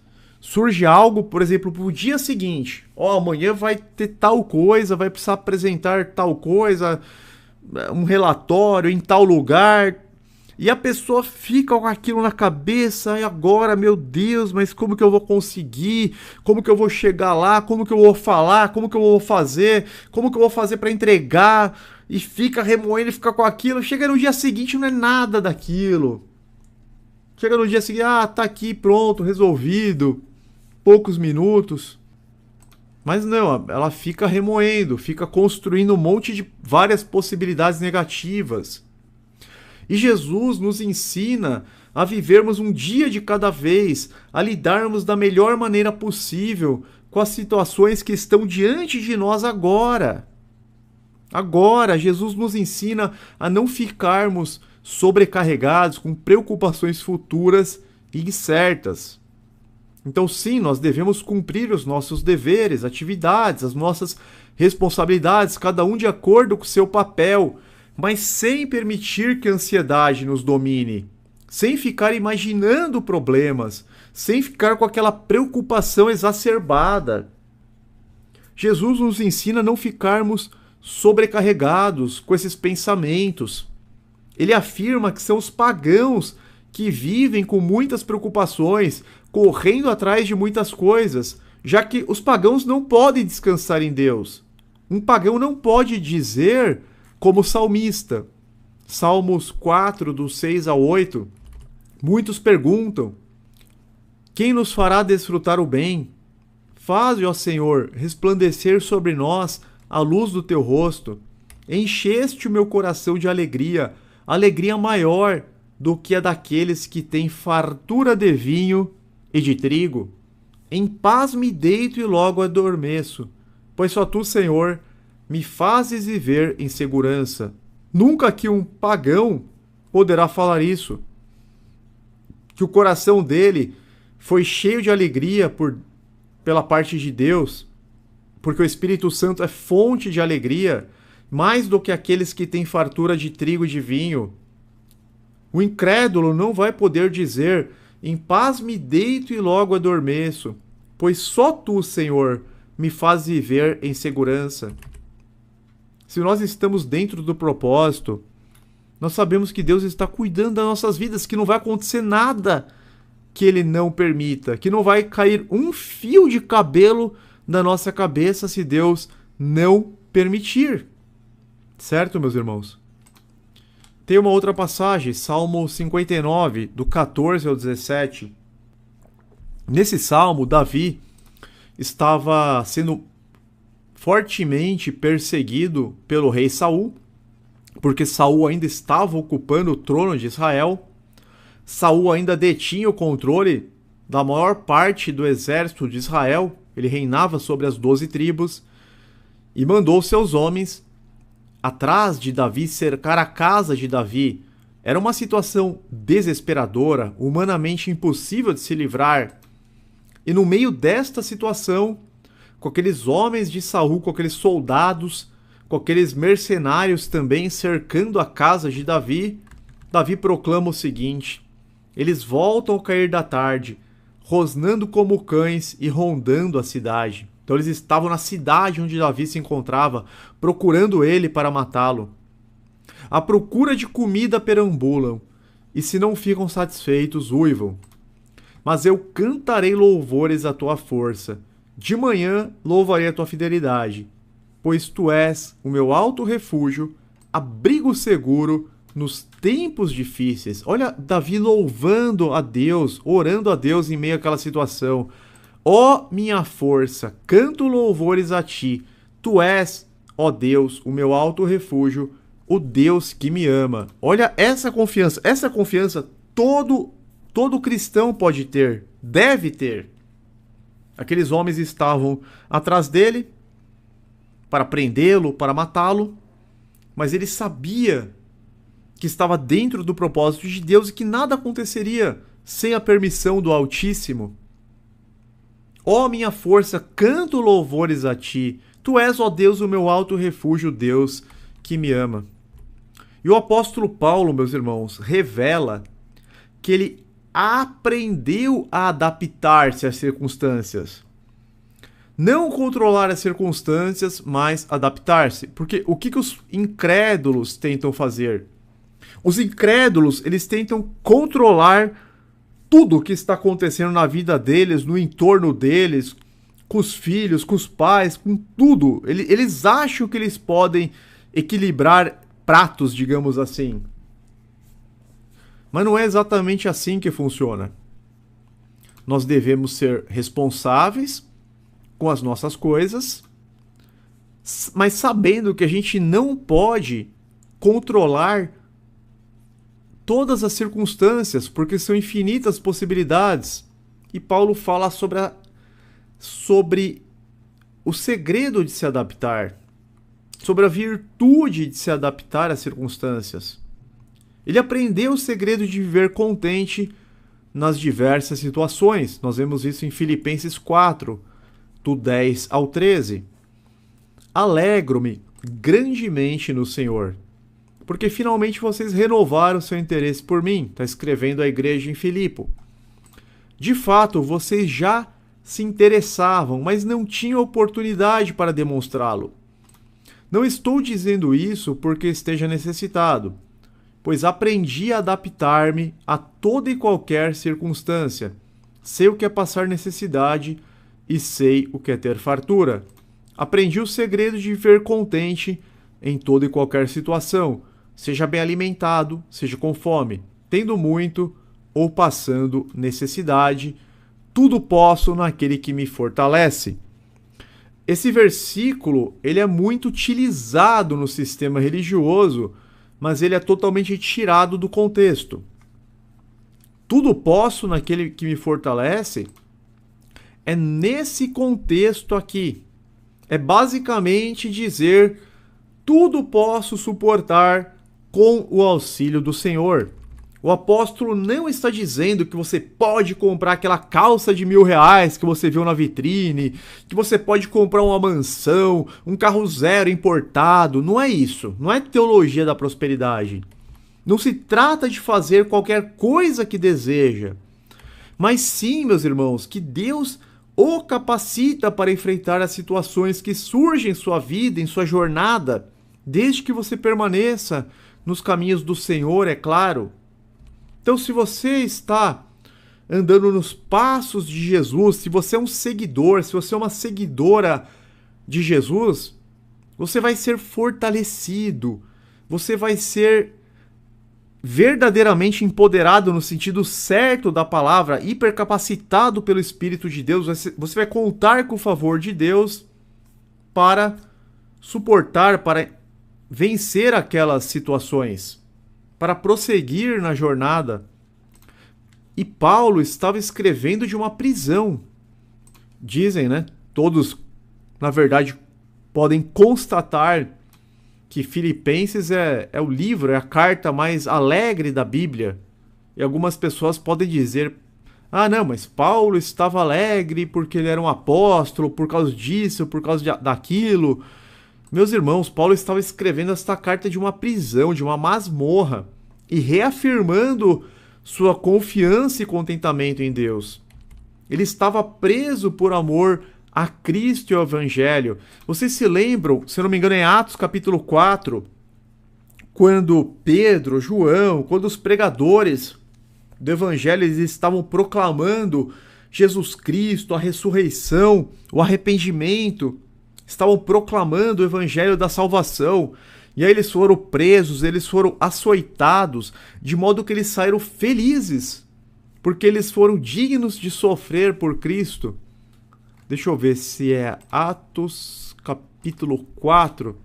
surge algo, por exemplo, para o dia seguinte. Amanhã vai ter tal coisa, vai precisar apresentar tal coisa, um relatório em tal lugar. E a pessoa fica com aquilo na cabeça, e agora, meu Deus, mas como que eu vou conseguir? Como que eu vou chegar lá? Como que eu vou falar? Como que eu vou fazer? Como que eu vou fazer para entregar? E fica remoendo, fica com aquilo. Chega no dia seguinte, não é nada daquilo. Chega no dia seguinte, tá aqui, pronto, resolvido. Poucos minutos. Mas não, ela fica remoendo, fica construindo um monte de várias possibilidades negativas. E Jesus nos ensina a vivermos um dia de cada vez, a lidarmos da melhor maneira possível com as situações que estão diante de nós agora. Agora, Jesus nos ensina a não ficarmos sobrecarregados com preocupações futuras e incertas. Então, sim, nós devemos cumprir os nossos deveres, atividades, as nossas responsabilidades, cada um de acordo com o seu papel, mas sem permitir que a ansiedade nos domine, sem ficar imaginando problemas, sem ficar com aquela preocupação exacerbada. Jesus nos ensina a não ficarmos sobrecarregados com esses pensamentos. Ele afirma que são os pagãos que vivem com muitas preocupações, correndo atrás de muitas coisas, já que os pagãos não podem descansar em Deus. Um pagão não pode dizer, como o salmista, Salmos 4, do 6 ao 8, muitos perguntam: quem nos fará desfrutar o bem? Faze, ó Senhor, resplandecer sobre nós a luz do teu rosto. Encheste o meu coração de alegria, alegria maior do que a daqueles que têm fartura de vinho e de trigo. Em paz me deito e logo adormeço, pois só tu, Senhor, me fazes viver em segurança. Nunca que um pagão poderá falar isso. Que o coração dele foi cheio de alegria pela parte de Deus, porque o Espírito Santo é fonte de alegria, mais do que aqueles que têm fartura de trigo e de vinho. O incrédulo não vai poder dizer: em paz me deito e logo adormeço, pois só tu, Senhor, me fazes viver em segurança. Se nós estamos dentro do propósito, nós sabemos que Deus está cuidando das nossas vidas, que não vai acontecer nada que Ele não permita, que não vai cair um fio de cabelo na nossa cabeça se Deus não permitir. Certo, meus irmãos? Tem uma outra passagem, Salmo 59, do 14 ao 17. Nesse salmo, Davi estava sendo fortemente perseguido pelo rei Saul, porque Saul ainda estava ocupando o trono de Israel. Saul ainda detinha o controle da maior parte do exército de Israel. Ele reinava sobre as 12 tribos e mandou seus homens atrás de Davi, cercar a casa de Davi. Era uma situação desesperadora, humanamente impossível de se livrar. E no meio desta situação, com aqueles homens de Saul, com aqueles soldados, com aqueles mercenários também cercando a casa de Davi, Davi proclama o seguinte: eles voltam ao cair da tarde, rosnando como cães e rondando a cidade. Então eles estavam na cidade onde Davi se encontrava, procurando ele para matá-lo. À procura de comida perambulam, e se não ficam satisfeitos, uivam. Mas eu cantarei louvores à tua força. De manhã louvarei a tua fidelidade, pois tu és o meu alto refúgio, abrigo seguro nos tempos difíceis. Olha, Davi louvando a Deus, orando a Deus em meio àquela situação. Ó minha força, canto louvores a ti. Tu és, ó Deus, o meu alto refúgio, o Deus que me ama. Olha essa confiança todo cristão pode ter, deve ter. Aqueles homens estavam atrás dele para prendê-lo, para matá-lo, mas ele sabia que estava dentro do propósito de Deus e que nada aconteceria sem a permissão do Altíssimo. Ó minha força, canto louvores a ti. Tu és, ó Deus, o meu alto refúgio, Deus que me ama. E o apóstolo Paulo, meus irmãos, revela que ele aprendeu a adaptar-se às circunstâncias. Não controlar as circunstâncias, mas adaptar-se. Porque o que os incrédulos tentam fazer? Os incrédulos, eles tentam controlar tudo o que está acontecendo na vida deles, no entorno deles, com os filhos, com os pais, com tudo. Eles acham que eles podem equilibrar pratos, digamos assim. Mas não é exatamente assim que funciona. Nós devemos ser responsáveis com as nossas coisas, mas sabendo que a gente não pode controlar todas as circunstâncias, porque são infinitas possibilidades. E Paulo fala sobre o segredo de se adaptar, sobre a virtude de se adaptar às circunstâncias. Ele aprendeu o segredo de viver contente nas diversas situações. Nós vemos isso em Filipenses 4, do 10 ao 13. Alegro-me grandemente no Senhor, porque finalmente vocês renovaram seu interesse por mim. Está escrevendo a igreja em Filipo. De fato, vocês já se interessavam, mas não tinham oportunidade para demonstrá-lo. Não estou dizendo isso porque esteja necessitado, pois aprendi a adaptar-me a toda e qualquer circunstância. Sei o que é passar necessidade e sei o que é ter fartura. Aprendi o segredo de viver contente em toda e qualquer situação, seja bem alimentado, seja com fome, tendo muito ou passando necessidade. Tudo posso naquele que me fortalece. Esse versículo, ele é muito utilizado no sistema religioso, mas ele é totalmente tirado do contexto. Tudo posso naquele que me fortalece é nesse contexto aqui. É basicamente dizer: tudo posso suportar com o auxílio do Senhor. O apóstolo não está dizendo que você pode comprar aquela calça de R$1.000 que você viu na vitrine, que você pode comprar uma mansão, um carro zero importado. Não é isso. Não é teologia da prosperidade. Não se trata de fazer qualquer coisa que deseja. Mas sim, meus irmãos, que Deus o capacita para enfrentar as situações que surgem em sua vida, em sua jornada, desde que você permaneça nos caminhos do Senhor, é claro. Então, se você está andando nos passos de Jesus, se você é um seguidor, se você é uma seguidora de Jesus, você vai ser fortalecido, você vai ser verdadeiramente empoderado no sentido certo da palavra, hipercapacitado pelo Espírito de Deus. Você vai contar com o favor de Deus para suportar, para vencer aquelas situações, para prosseguir na jornada. E Paulo estava escrevendo de uma prisão. Dizem, né? Todos, na verdade, podem constatar que Filipenses é o livro, é a carta mais alegre da Bíblia. E algumas pessoas podem dizer: ah, não, mas Paulo estava alegre porque ele era um apóstolo, por causa disso, por causa daquilo. Meus irmãos, Paulo estava escrevendo esta carta de uma prisão, de uma masmorra, e reafirmando sua confiança e contentamento em Deus. Ele estava preso por amor a Cristo e ao Evangelho. Vocês se lembram, se eu não me engano, em Atos capítulo 4, quando Pedro, João, quando os pregadores do Evangelho eles estavam proclamando Jesus Cristo, a ressurreição, o arrependimento, estavam proclamando o Evangelho da salvação, e aí eles foram presos, eles foram açoitados, de modo que eles saíram felizes, porque eles foram dignos de sofrer por Cristo. Deixa eu ver se é Atos capítulo 4.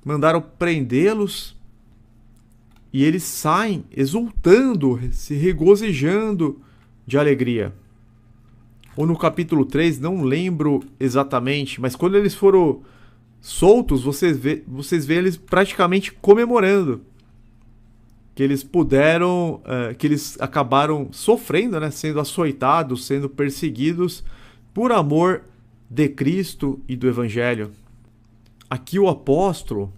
Mandaram prendê-los e eles saem exultando, se regozijando de alegria. Ou no capítulo 3, não lembro exatamente, mas quando eles foram soltos, vocês veem eles praticamente comemorando que eles puderam, que eles acabaram sofrendo, né, sendo açoitados, sendo perseguidos por amor de Cristo e do Evangelho. Aqui o apóstolo,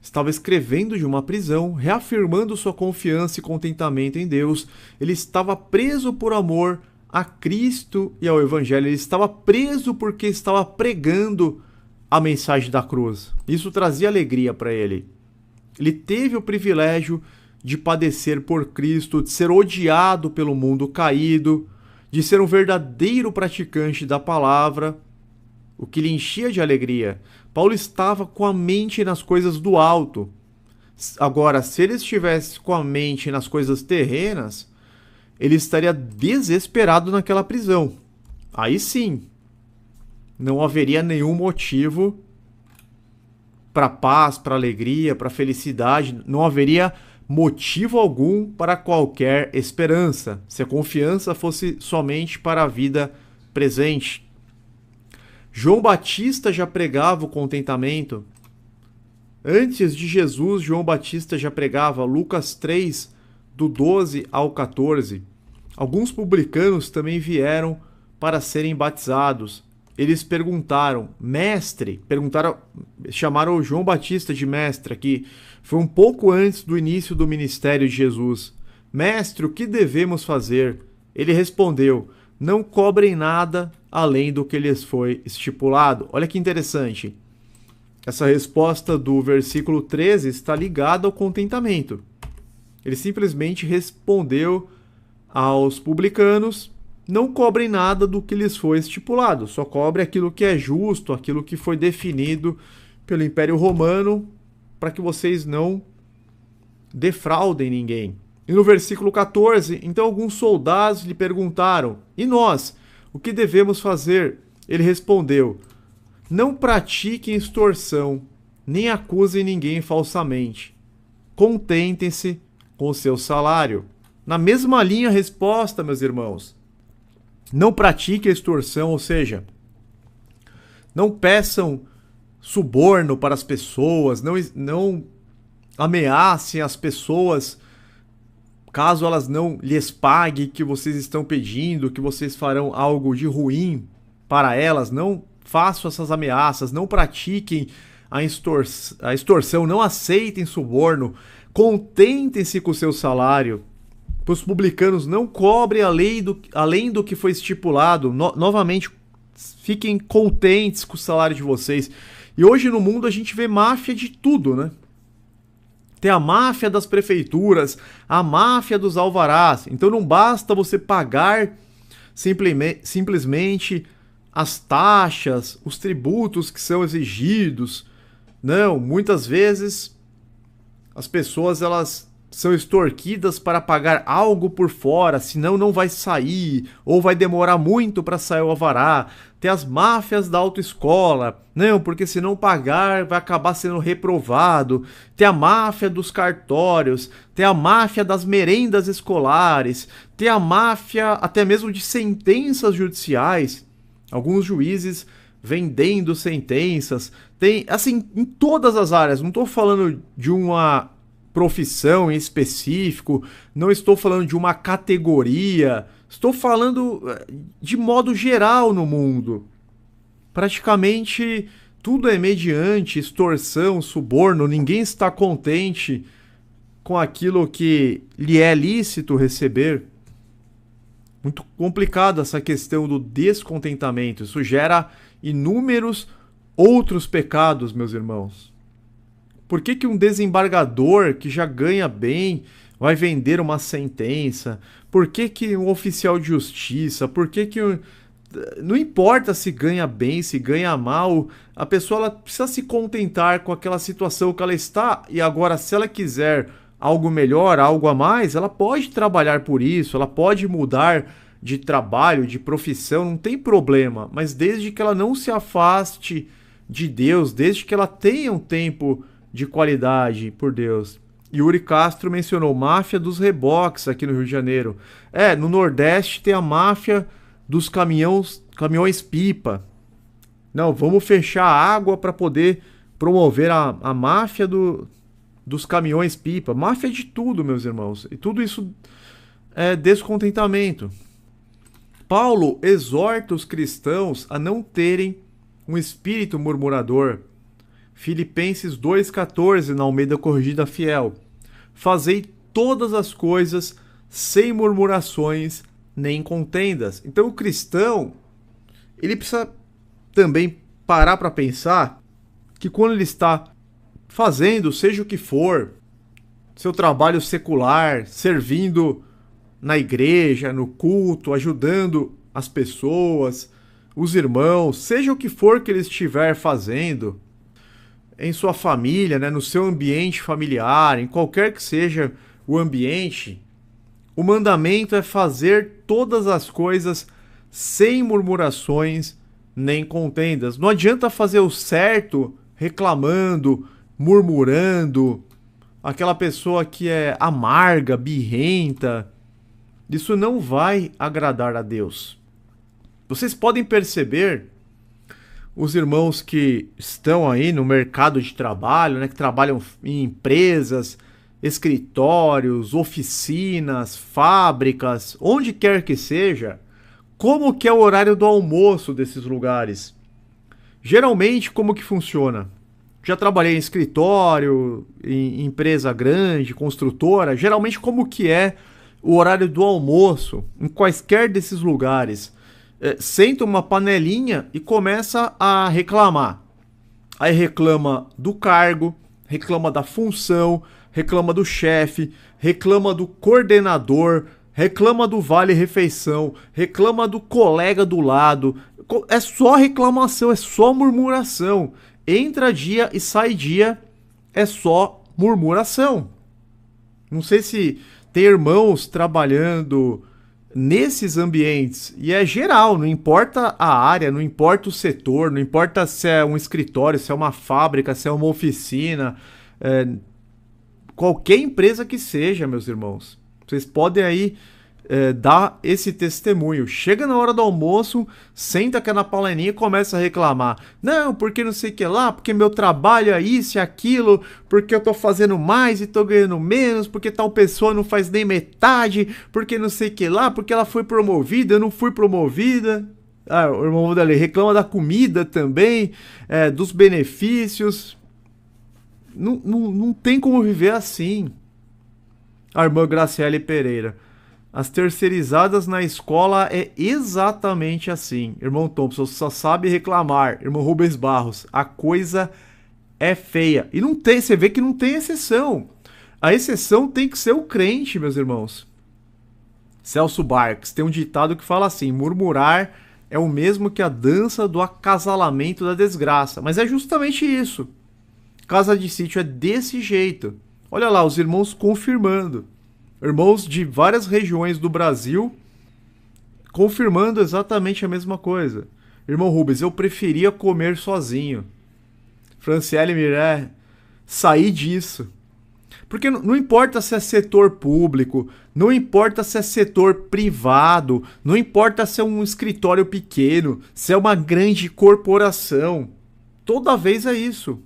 estava escrevendo de uma prisão, reafirmando sua confiança e contentamento em Deus. Ele estava preso por amor a Cristo e ao Evangelho. Ele estava preso porque estava pregando a mensagem da cruz. Isso trazia alegria para ele. Ele teve o privilégio de padecer por Cristo, de ser odiado pelo mundo caído, de ser um verdadeiro praticante da palavra, o que lhe enchia de alegria. Paulo estava com a mente nas coisas do alto. Agora, se ele estivesse com a mente nas coisas terrenas, ele estaria desesperado naquela prisão. Aí sim, não haveria nenhum motivo para paz, para alegria, para felicidade. Não haveria motivo algum para qualquer esperança, se a confiança fosse somente para a vida presente. João Batista já pregava o contentamento. Antes de Jesus, João Batista já pregava. Lucas 3, do 12 ao 14. Alguns publicanos também vieram para serem batizados. Eles perguntaram, mestre, chamaram João Batista de mestre aqui. Foi um pouco antes do início do ministério de Jesus. Mestre, o que devemos fazer? Ele respondeu, não cobrem nada além do que lhes foi estipulado. Olha que interessante. Essa resposta do versículo 13 está ligada ao contentamento. Ele simplesmente respondeu aos publicanos, não cobrem nada do que lhes foi estipulado, só cobre aquilo que é justo, aquilo que foi definido pelo Império Romano, para que vocês não defraudem ninguém. E no versículo 14, então alguns soldados lhe perguntaram, e nós, o que devemos fazer? Ele respondeu, não pratiquem extorsão, nem acusem ninguém falsamente. Contentem-se com o seu salário. Na mesma linha a resposta, meus irmãos. Não pratiquem extorsão, ou seja, não peçam suborno para as pessoas, não ameacem as pessoas caso elas não lhes paguem que vocês estão pedindo, que vocês farão algo de ruim para elas. Não façam essas ameaças, não pratiquem a extorsão, não aceitem suborno, contentem-se com o seu salário. Para os publicanos, não cobrem além do que foi estipulado. Novamente, fiquem contentes com o salário de vocês. E hoje no mundo a gente vê máfia de tudo, né? Tem a máfia das prefeituras, a máfia dos alvarás. Então não basta você pagar simplesmente as taxas, os tributos que são exigidos. Não, muitas vezes as pessoas elas são extorquidas para pagar algo por fora, senão não vai sair, ou vai demorar muito para sair o alvará. Tem as máfias da autoescola, não, porque se não pagar vai acabar sendo reprovado. Tem a máfia dos cartórios, tem a máfia das merendas escolares, tem a máfia até mesmo de sentenças judiciais. Alguns juízes vendendo sentenças, tem assim em todas as áreas. Não estou falando de uma profissão em específico, não estou falando de uma categoria, estou falando de modo geral no mundo. Praticamente tudo é mediante extorsão, suborno, ninguém está contente com aquilo que lhe é lícito receber. Muito complicado essa questão do descontentamento, isso gera inúmeros outros pecados, meus irmãos. Por que um desembargador que já ganha bem vai vender uma sentença? Por que um oficial de justiça? Não importa se ganha bem, se ganha mal, a pessoa ela precisa se contentar com aquela situação que ela está, e agora se ela quiser algo melhor, algo a mais, ela pode trabalhar por isso, ela pode mudar de trabalho, de profissão, não tem problema, mas desde que ela não se afaste de Deus, desde que ela tenha um tempo de qualidade por Deus. Yuri Castro mencionou máfia dos reboques aqui no Rio de Janeiro. No Nordeste tem a máfia dos caminhões pipa. Não, vamos fechar a água para poder promover a máfia dos caminhões pipa. Máfia de tudo, meus irmãos. E tudo isso é descontentamento. Paulo exorta os cristãos a não terem um espírito murmurador. Filipenses 2,14 na Almeida Corrigida Fiel. Fazei todas as coisas sem murmurações nem contendas. Então o cristão, ele precisa também parar para pensar que quando ele está fazendo, seja o que for, seu trabalho secular, servindo na igreja, no culto, ajudando as pessoas, os irmãos, seja o que for que ele estiver fazendo, em sua família, né, no seu ambiente familiar, em qualquer que seja o ambiente, o mandamento é fazer todas as coisas sem murmurações nem contendas. Não adianta fazer o certo reclamando, murmurando, aquela pessoa que é amarga, birrenta. Isso não vai agradar a Deus. Vocês podem perceber os irmãos que estão aí no mercado de trabalho, né, que trabalham em empresas, escritórios, oficinas, fábricas, onde quer que seja, como que é o horário do almoço desses lugares? Geralmente, como que funciona? Já trabalhei em escritório, em empresa grande, construtora, geralmente como que é o horário do almoço em quaisquer desses lugares? Senta uma panelinha e começa a reclamar. Aí reclama do cargo, reclama da função, reclama do chefe, reclama do coordenador, reclama do vale-refeição, reclama do colega do lado. É só reclamação, é só murmuração. Entra dia e sai dia, é só murmuração. Não sei se tem irmãos trabalhando nesses ambientes, e é geral, não importa a área, não importa o setor, não importa se é um escritório, se é uma fábrica, se é uma oficina, qualquer empresa que seja, meus irmãos. Vocês podem aí dar esse testemunho. Chega na hora do almoço, senta aqui na panelinha e começa a reclamar. Não, porque não sei o que lá, porque meu trabalho é isso e aquilo, porque eu tô fazendo mais e tô ganhando menos, porque tal pessoa não faz nem metade, porque não sei o que lá, porque ela foi promovida, eu não fui promovida. O irmão dali reclama da comida também, dos benefícios. Não tem como viver assim. A irmã Graciele Pereira. As terceirizadas na escola é exatamente assim. Irmão Thompson só sabe reclamar. Irmão Rubens Barros, a coisa é feia. E não tem, você vê que não tem exceção. A exceção tem que ser o crente, meus irmãos. Celso Barques tem um ditado que fala assim: murmurar é o mesmo que a dança do acasalamento da desgraça. Mas é justamente isso. Casa de sítio é desse jeito. Olha lá, os irmãos confirmando. Irmãos de várias regiões do Brasil confirmando exatamente a mesma coisa. Irmão Rubens, eu preferia comer sozinho. Franciele Miré, sair disso. Porque não importa se é setor público, não importa se é setor privado, não importa se é um escritório pequeno, se é uma grande corporação. Toda vez é isso.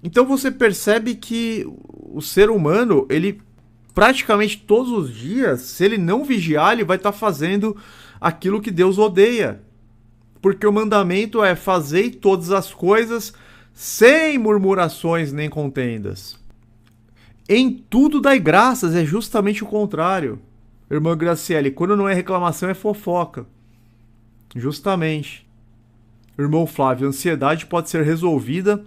Então você percebe que o ser humano, ele praticamente todos os dias, se ele não vigiar, ele vai estar fazendo aquilo que Deus odeia. Porque o mandamento é: fazei todas as coisas sem murmurações nem contendas. Em tudo dai graças, é justamente o contrário. Irmã Graciele, quando não é reclamação é fofoca. Justamente. Irmão Flávio, a ansiedade pode ser resolvida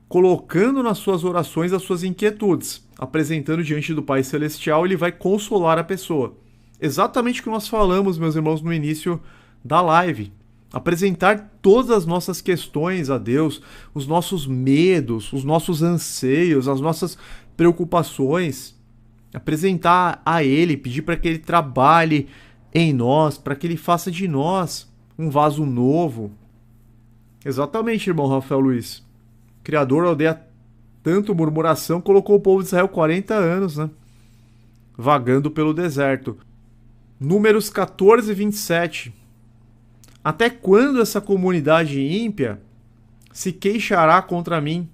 colocando nas suas orações as suas inquietudes, apresentando diante do Pai Celestial, ele vai consolar a pessoa. Exatamente o que nós falamos, meus irmãos, no início da live. Apresentar todas as nossas questões a Deus, os nossos medos, os nossos anseios, as nossas preocupações. Apresentar a Ele, pedir para que Ele trabalhe em nós, para que Ele faça de nós um vaso novo. Exatamente, irmão Rafael Luiz. O Criador odeia tanto murmuração, colocou o povo de Israel 40 anos, né? Vagando pelo deserto. Números 14 e 27. Até quando essa comunidade ímpia se queixará contra mim?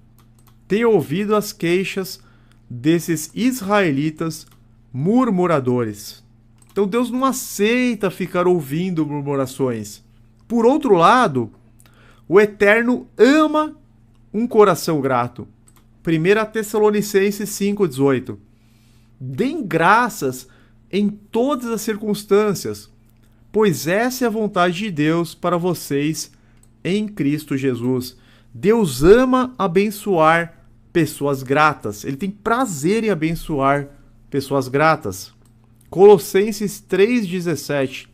Tenho ouvido as queixas desses israelitas murmuradores. Então Deus não aceita ficar ouvindo murmurações. Por outro lado, o Eterno ama um coração grato. 1 Tessalonicenses 5,18. Deem graças em todas as circunstâncias, pois essa é a vontade de Deus para vocês em Cristo Jesus. Deus ama abençoar pessoas gratas. Ele tem prazer em abençoar pessoas gratas. Colossenses 3,17.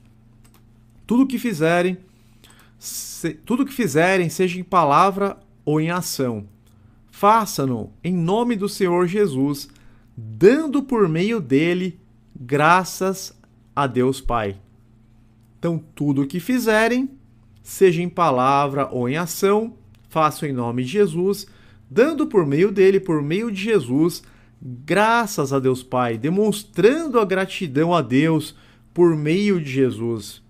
Tudo que fizerem, seja em palavra ou em ação, façam-no em nome do Senhor Jesus, dando por meio dele graças a Deus Pai. Então, tudo o que fizerem, seja em palavra ou em ação, façam em nome de Jesus, dando por meio dele, por meio de Jesus, graças a Deus Pai, demonstrando a gratidão a Deus por meio de Jesus.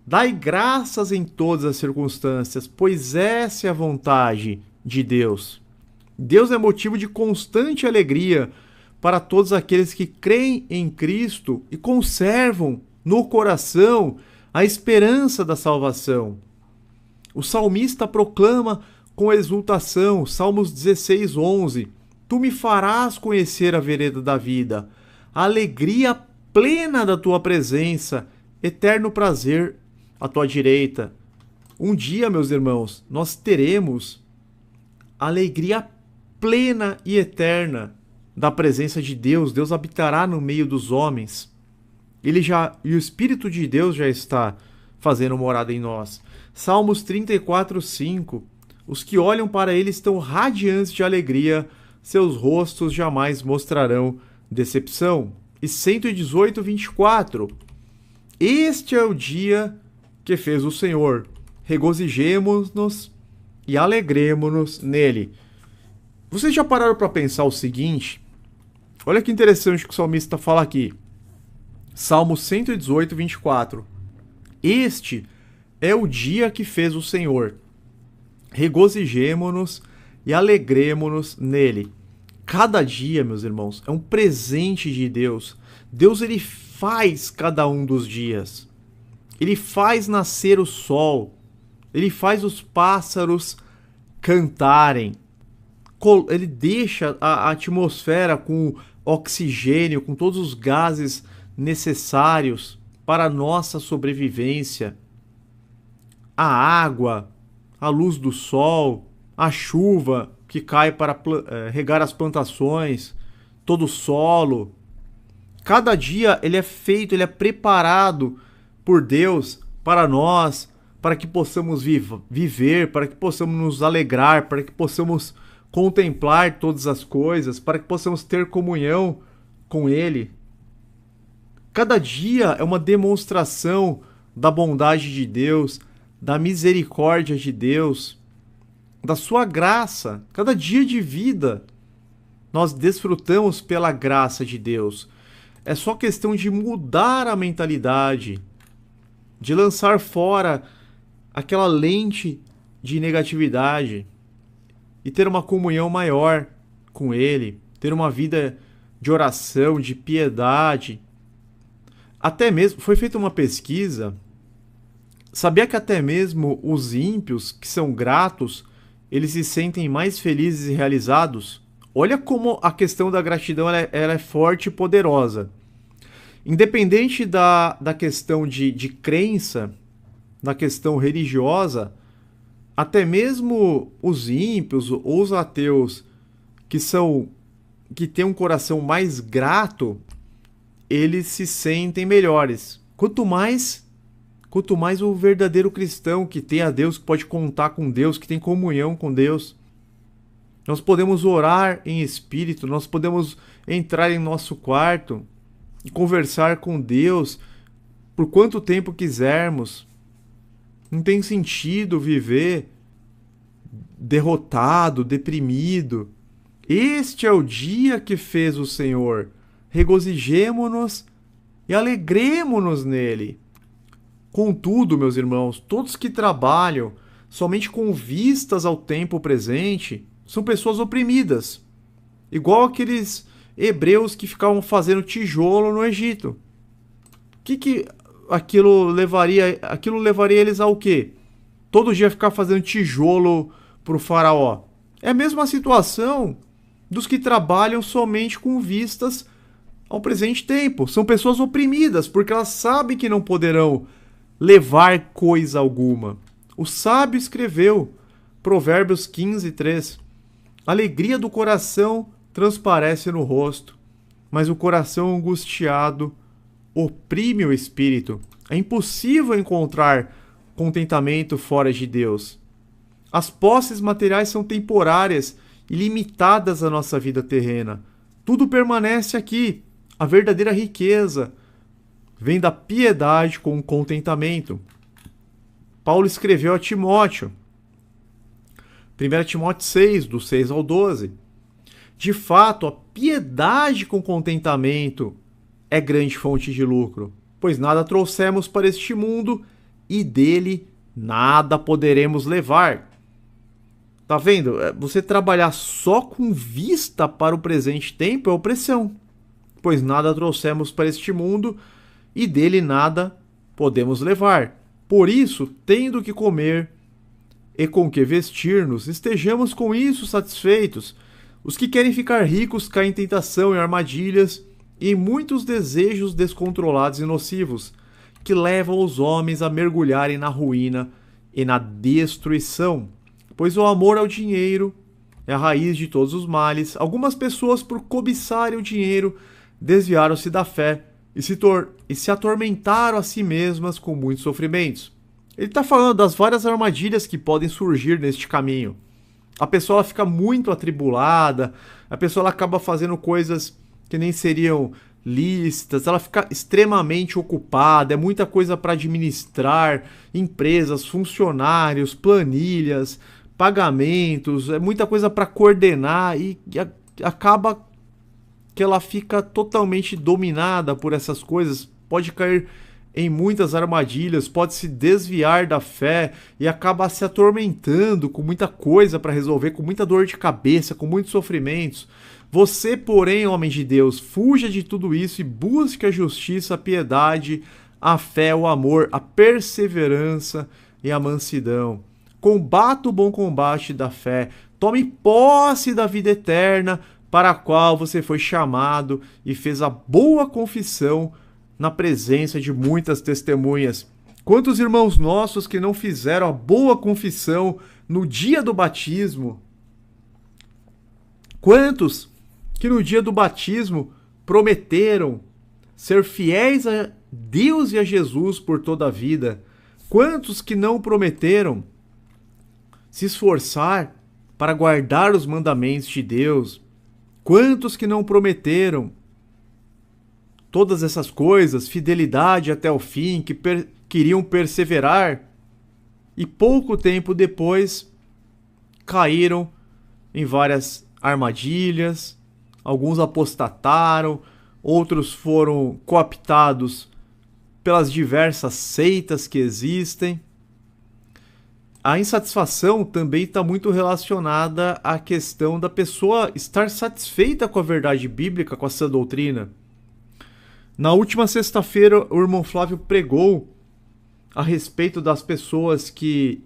Dai graças em todas as circunstâncias, pois essa é a vontade de Deus. Deus é motivo de constante alegria para todos aqueles que creem em Cristo e conservam no coração a esperança da salvação. O salmista proclama com exultação, Salmos 16:11, Tu me farás conhecer a vereda da vida, a alegria plena da tua presença, eterno prazer à tua direita. Um dia, meus irmãos, nós teremos alegria plena e eterna da presença de Deus. Deus habitará no meio dos homens. E o Espírito de Deus já está fazendo morada em nós. Salmos 34:5. Os que olham para ele estão radiantes de alegria, seus rostos jamais mostrarão decepção. E 118:24. Este é o dia que fez o Senhor. Regozijemo-nos e alegremo-nos nele. Vocês já pararam para pensar o seguinte? Olha que interessante que o salmista fala aqui. Salmo 118:24. Este é o dia que fez o Senhor. Regozijemo-nos e alegremo-nos nele. Cada dia, meus irmãos, é um presente de Deus. Deus, ele faz cada um dos dias. Ele faz nascer o sol. Ele faz os pássaros cantarem. Ele deixa a atmosfera com oxigênio, com todos os gases necessários para a nossa sobrevivência. A água, a luz do sol, a chuva que cai para regar as plantações, todo o solo. Cada dia ele é feito, ele é preparado por Deus para nós, para que possamos viver, para que possamos nos alegrar, para que possamos contemplar todas as coisas, para que possamos ter comunhão com Ele. Cada dia é uma demonstração da bondade de Deus, da misericórdia de Deus, da sua graça. Cada dia de vida nós desfrutamos pela graça de Deus. É só questão de mudar a mentalidade, de lançar fora aquela lente de negatividade e ter uma comunhão maior com Ele, ter uma vida de oração, de piedade. Até mesmo, foi feita uma pesquisa, sabia que até mesmo os ímpios, que são gratos, eles se sentem mais felizes e realizados? Olha como a questão da gratidão ela é forte e poderosa. Independente da questão de crença, da questão religiosa, até mesmo os ímpios ou os ateus que têm um coração mais grato, eles se sentem melhores. Quanto mais o verdadeiro cristão que tem a Deus, que pode contar com Deus, que tem comunhão com Deus. Nós podemos orar em espírito, nós podemos entrar em nosso quarto e conversar com Deus por quanto tempo quisermos. Não tem sentido viver derrotado, deprimido. Este é o dia que fez o Senhor. Regozijemo-nos e alegremo-nos nele. Contudo, meus irmãos, todos que trabalham somente com vistas ao tempo presente são pessoas oprimidas, igual aqueles hebreus que ficavam fazendo tijolo no Egito. Que aquilo levaria eles ao quê? Todo dia ficar fazendo tijolo para o faraó. É a mesma situação dos que trabalham somente com vistas ao presente tempo. São pessoas oprimidas, porque elas sabem que não poderão levar coisa alguma. O sábio escreveu, Provérbios 15:3. Alegria do coração transparece no rosto, mas o coração angustiado oprime o espírito. É impossível encontrar contentamento fora de Deus. As posses materiais são temporárias e limitadas à nossa vida terrena. Tudo permanece aqui. A verdadeira riqueza vem da piedade com o contentamento. Paulo escreveu a Timóteo, 1 Timóteo 6, do 6 ao 12. De fato, a piedade com contentamento é grande fonte de lucro, pois nada trouxemos para este mundo e dele nada poderemos levar. Tá vendo? Você trabalhar só com vista para o presente tempo é opressão, pois nada trouxemos para este mundo e dele nada podemos levar. Por isso, tendo que comer e com que vestir-nos, estejamos com isso satisfeitos. Os que querem ficar ricos caem em tentação e armadilhas e em muitos desejos descontrolados e nocivos, que levam os homens a mergulharem na ruína e na destruição. Pois o amor ao dinheiro é a raiz de todos os males. Algumas pessoas, por cobiçarem o dinheiro, desviaram-se da fé e se atormentaram a si mesmas com muitos sofrimentos. Ele está falando das várias armadilhas que podem surgir neste caminho. A pessoa fica muito atribulada, a pessoa acaba fazendo coisas que nem seriam lícitas, ela fica extremamente ocupada, é muita coisa para administrar, empresas, funcionários, planilhas, pagamentos, é muita coisa para coordenar e acaba que ela fica totalmente dominada por essas coisas, pode cair em muitas armadilhas, pode se desviar da fé e acaba se atormentando com muita coisa para resolver, com muita dor de cabeça, com muitos sofrimentos. Você, porém, homem de Deus, fuja de tudo isso e busque a justiça, a piedade, a fé, o amor, a perseverança e a mansidão. Combata o bom combate da fé, tome posse da vida eterna, para a qual você foi chamado e fez a boa confissão na presença de muitas testemunhas. Quantos irmãos nossos que não fizeram a boa confissão no dia do batismo? Quantos que no dia do batismo prometeram ser fiéis a Deus e a Jesus por toda a vida? Quantos que não prometeram se esforçar para guardar os mandamentos de Deus? Quantos que não prometeram todas essas coisas, fidelidade até o fim, que queriam perseverar e pouco tempo depois caíram em várias armadilhas, alguns apostataram, outros foram cooptados pelas diversas seitas que existem. A insatisfação também está muito relacionada à questão da pessoa estar satisfeita com a verdade bíblica, com a sã doutrina. Na última sexta-feira, o irmão Flávio pregou a respeito das pessoas que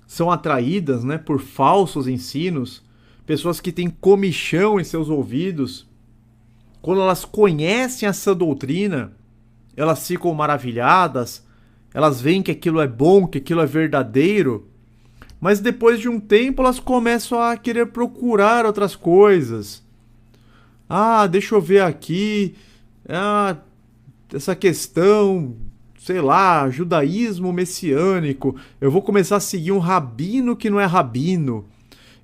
são atraídas, por falsos ensinos, pessoas que têm comichão em seus ouvidos. Quando elas conhecem a sã doutrina, elas ficam maravilhadas, elas veem que aquilo é bom, que aquilo é verdadeiro, mas depois de um tempo elas começam a querer procurar outras coisas. Deixa eu ver aqui, essa questão, sei lá, judaísmo messiânico, eu vou começar a seguir um rabino que não é rabino.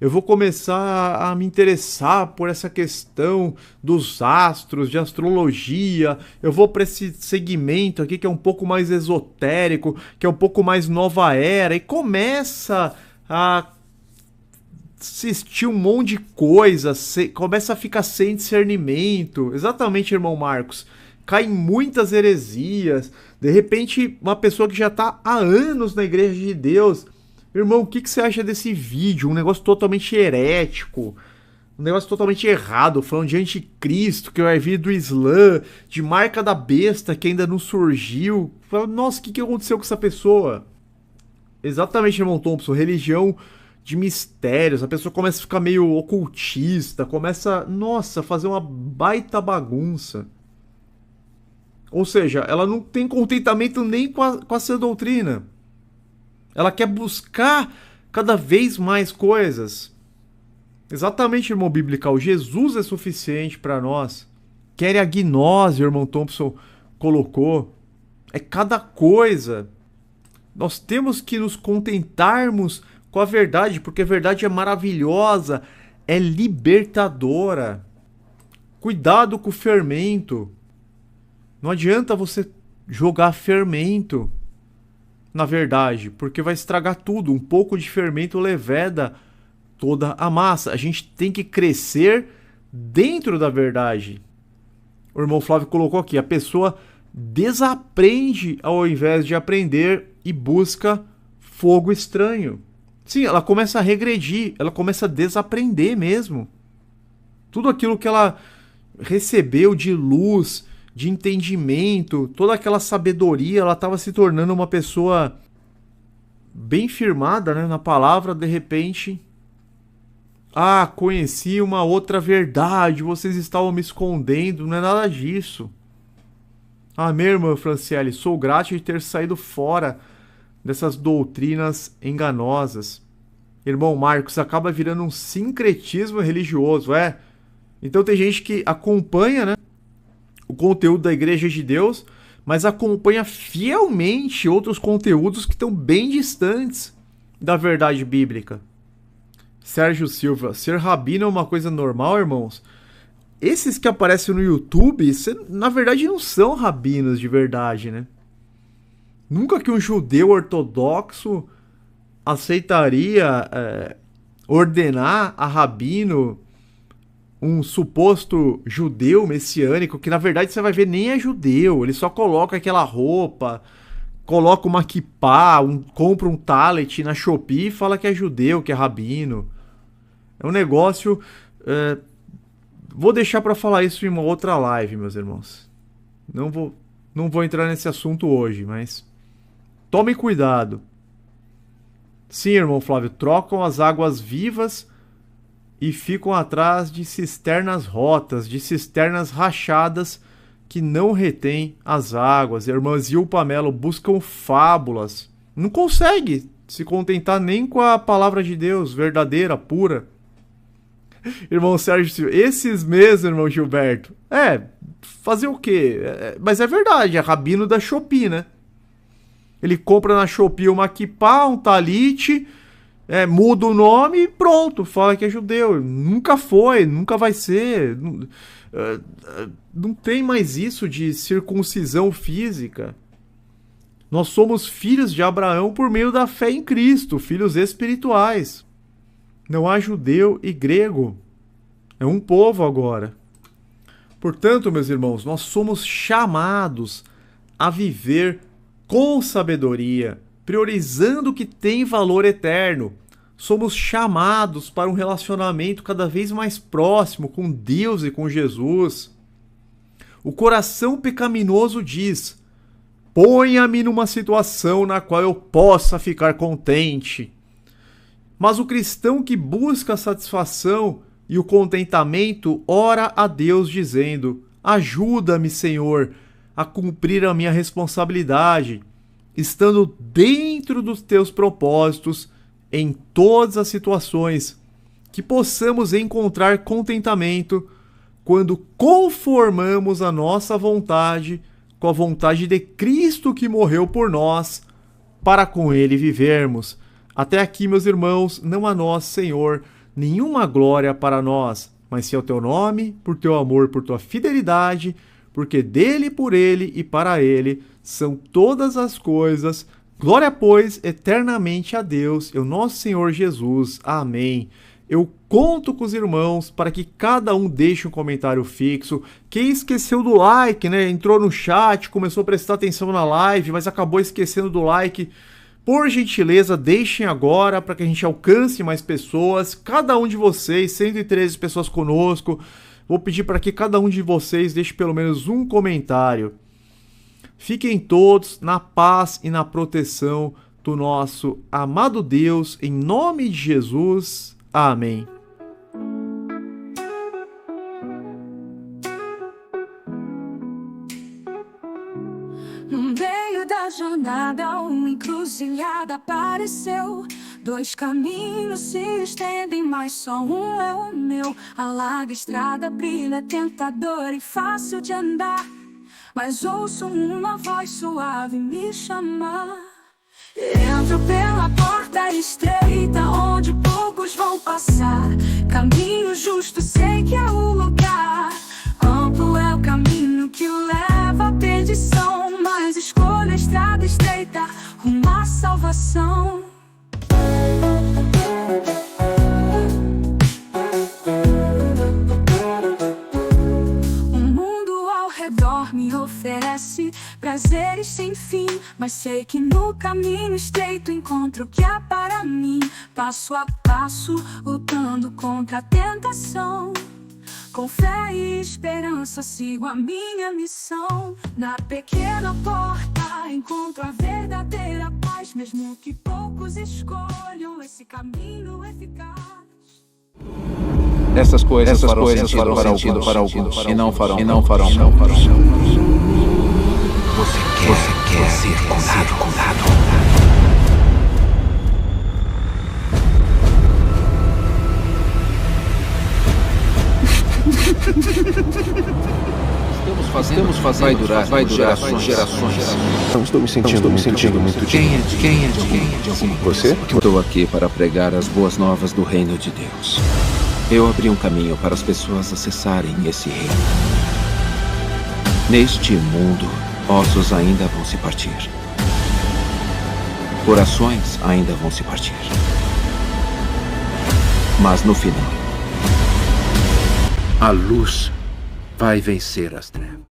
Eu vou começar a me interessar por essa questão dos astros, de astrologia. Eu vou para esse segmento aqui que é um pouco mais esotérico, que é um pouco mais nova era. E começa a assistir um monte de coisa, começa a ficar sem discernimento. Exatamente, irmão Marcos. Cai em muitas heresias. De repente, uma pessoa que já está há anos na Igreja de Deus... Irmão, o que você acha desse vídeo? Um negócio totalmente herético, um negócio totalmente errado, falando de anticristo, que vai vir do Islã, de marca da besta que ainda não surgiu. Nossa, o que aconteceu com essa pessoa? Exatamente, irmão Thompson, religião de mistérios, a pessoa começa a ficar meio ocultista, começa, nossa, a fazer uma baita bagunça. Ou seja, ela não tem contentamento nem com a sã doutrina. Ela quer buscar cada vez mais coisas. Exatamente, irmão biblical, Jesus é suficiente para nós. Quer a gnose, o irmão Thompson colocou. É cada coisa. Nós temos que nos contentarmos com a verdade, porque a verdade é maravilhosa, é libertadora. Cuidado com o fermento. Não adianta você jogar fermento na verdade, porque vai estragar tudo. Um pouco de fermento leveda toda a massa. A gente tem que crescer dentro da verdade. O irmão Flávio colocou aqui, a pessoa desaprende ao invés de aprender e busca fogo estranho. Sim, ela começa a regredir, ela começa a desaprender mesmo. Tudo aquilo que ela recebeu de luz, de entendimento, toda aquela sabedoria, ela estava se tornando uma pessoa bem firmada, né, na palavra, de repente... Ah, conheci uma outra verdade, vocês estavam me escondendo, não é nada disso. Ah, minha irmã Franciele, sou grato de ter saído fora dessas doutrinas enganosas. Irmão Marcos, acaba virando um sincretismo religioso, é? Então tem gente que acompanha, né, o conteúdo da Igreja de Deus, mas acompanha fielmente outros conteúdos que estão bem distantes da verdade bíblica. Sérgio Silva, ser rabino é uma coisa normal, irmãos? Esses que aparecem no YouTube, na verdade não são rabinos de verdade, né? Nunca que um judeu ortodoxo aceitaria ordenar a rabino um suposto judeu messiânico, que na verdade você vai ver nem é judeu, ele só coloca aquela roupa, coloca uma kippá, compra um talet na Shopee e fala que é judeu, que é rabino. É um negócio... vou deixar para falar isso em uma outra live, meus irmãos. Não vou entrar nesse assunto hoje, mas... Tomem cuidado. Sim, irmão Flávio, trocam as águas vivas e ficam atrás de cisternas rotas, de cisternas rachadas que não retêm as águas. A irmã Zilpa Mello buscam fábulas. Não consegue se contentar nem com a palavra de Deus, verdadeira, pura. Irmão Sérgio Silva, esses mesmos, irmão Gilberto. Fazer o quê? Mas é verdade, é rabino da Shopee, né? Ele compra na Shopee uma kippá, um talit, muda o nome e pronto, fala que é judeu. Nunca foi, nunca vai ser. Não tem mais isso de circuncisão física. Nós somos filhos de Abraão por meio da fé em Cristo, filhos espirituais. Não há judeu e grego. É um povo agora. Portanto, meus irmãos, nós somos chamados a viver com sabedoria, priorizando o que tem valor eterno. Somos chamados para um relacionamento cada vez mais próximo com Deus e com Jesus. O coração pecaminoso diz: ponha-me numa situação na qual eu possa ficar contente. Mas o cristão que busca a satisfação e o contentamento ora a Deus dizendo: ajuda-me, Senhor, a cumprir a minha responsabilidade, estando dentro dos teus propósitos em todas as situações, que possamos encontrar contentamento quando conformamos a nossa vontade com a vontade de Cristo que morreu por nós, para com ele vivermos. Até aqui, meus irmãos, não há nós, Senhor, nenhuma glória para nós, mas sim ao teu nome, por teu amor, por tua fidelidade, porque dele, por ele e para ele são todas as coisas. Glória, pois, eternamente a Deus e ao nosso Senhor Jesus. Amém. Eu conto com os irmãos para que cada um deixe um comentário fixo. Quem esqueceu do like, né? Entrou no chat, começou a prestar atenção na live, mas acabou esquecendo do like. Por gentileza, deixem agora para que a gente alcance mais pessoas. Cada um de vocês, 113 pessoas conosco, vou pedir para que cada um de vocês deixe pelo menos um comentário. Fiquem todos na paz e na proteção do nosso amado Deus, em nome de Jesus. Amém. No meio da jornada, uma encruzilhada apareceu. Dois caminhos se estendem, mas só um é o meu. A larga estrada brilha, tentadora e fácil de andar, mas ouço uma voz suave me chamar. Entro pela porta estreita, onde poucos vão passar. Caminho justo, sei que é o lugar. Amplo é o caminho que leva à perdição, mas escolho a estrada estreita, rumo à salvação. O mundo ao redor me oferece prazeres sem fim, mas sei que no caminho estreito encontro o que há para mim. Passo a passo, lutando contra a tentação. Com fé e esperança sigo a minha missão. Na pequena porta encontro a verdadeira paz, mesmo que poucos escolham esse caminho eficaz. Essas coisas farão sentido para alguns e não farão. Você quer ser curado. Estamos fazendo, vai durar gerações. Não estou me sentindo muito Quem é de algum? Você? Estou aqui para pregar as boas novas do reino de Deus. Eu abri um caminho para as pessoas acessarem esse reino. Neste mundo, ossos ainda vão se partir. Corações ainda vão se partir. Mas no final, a luz vai vencer as trevas.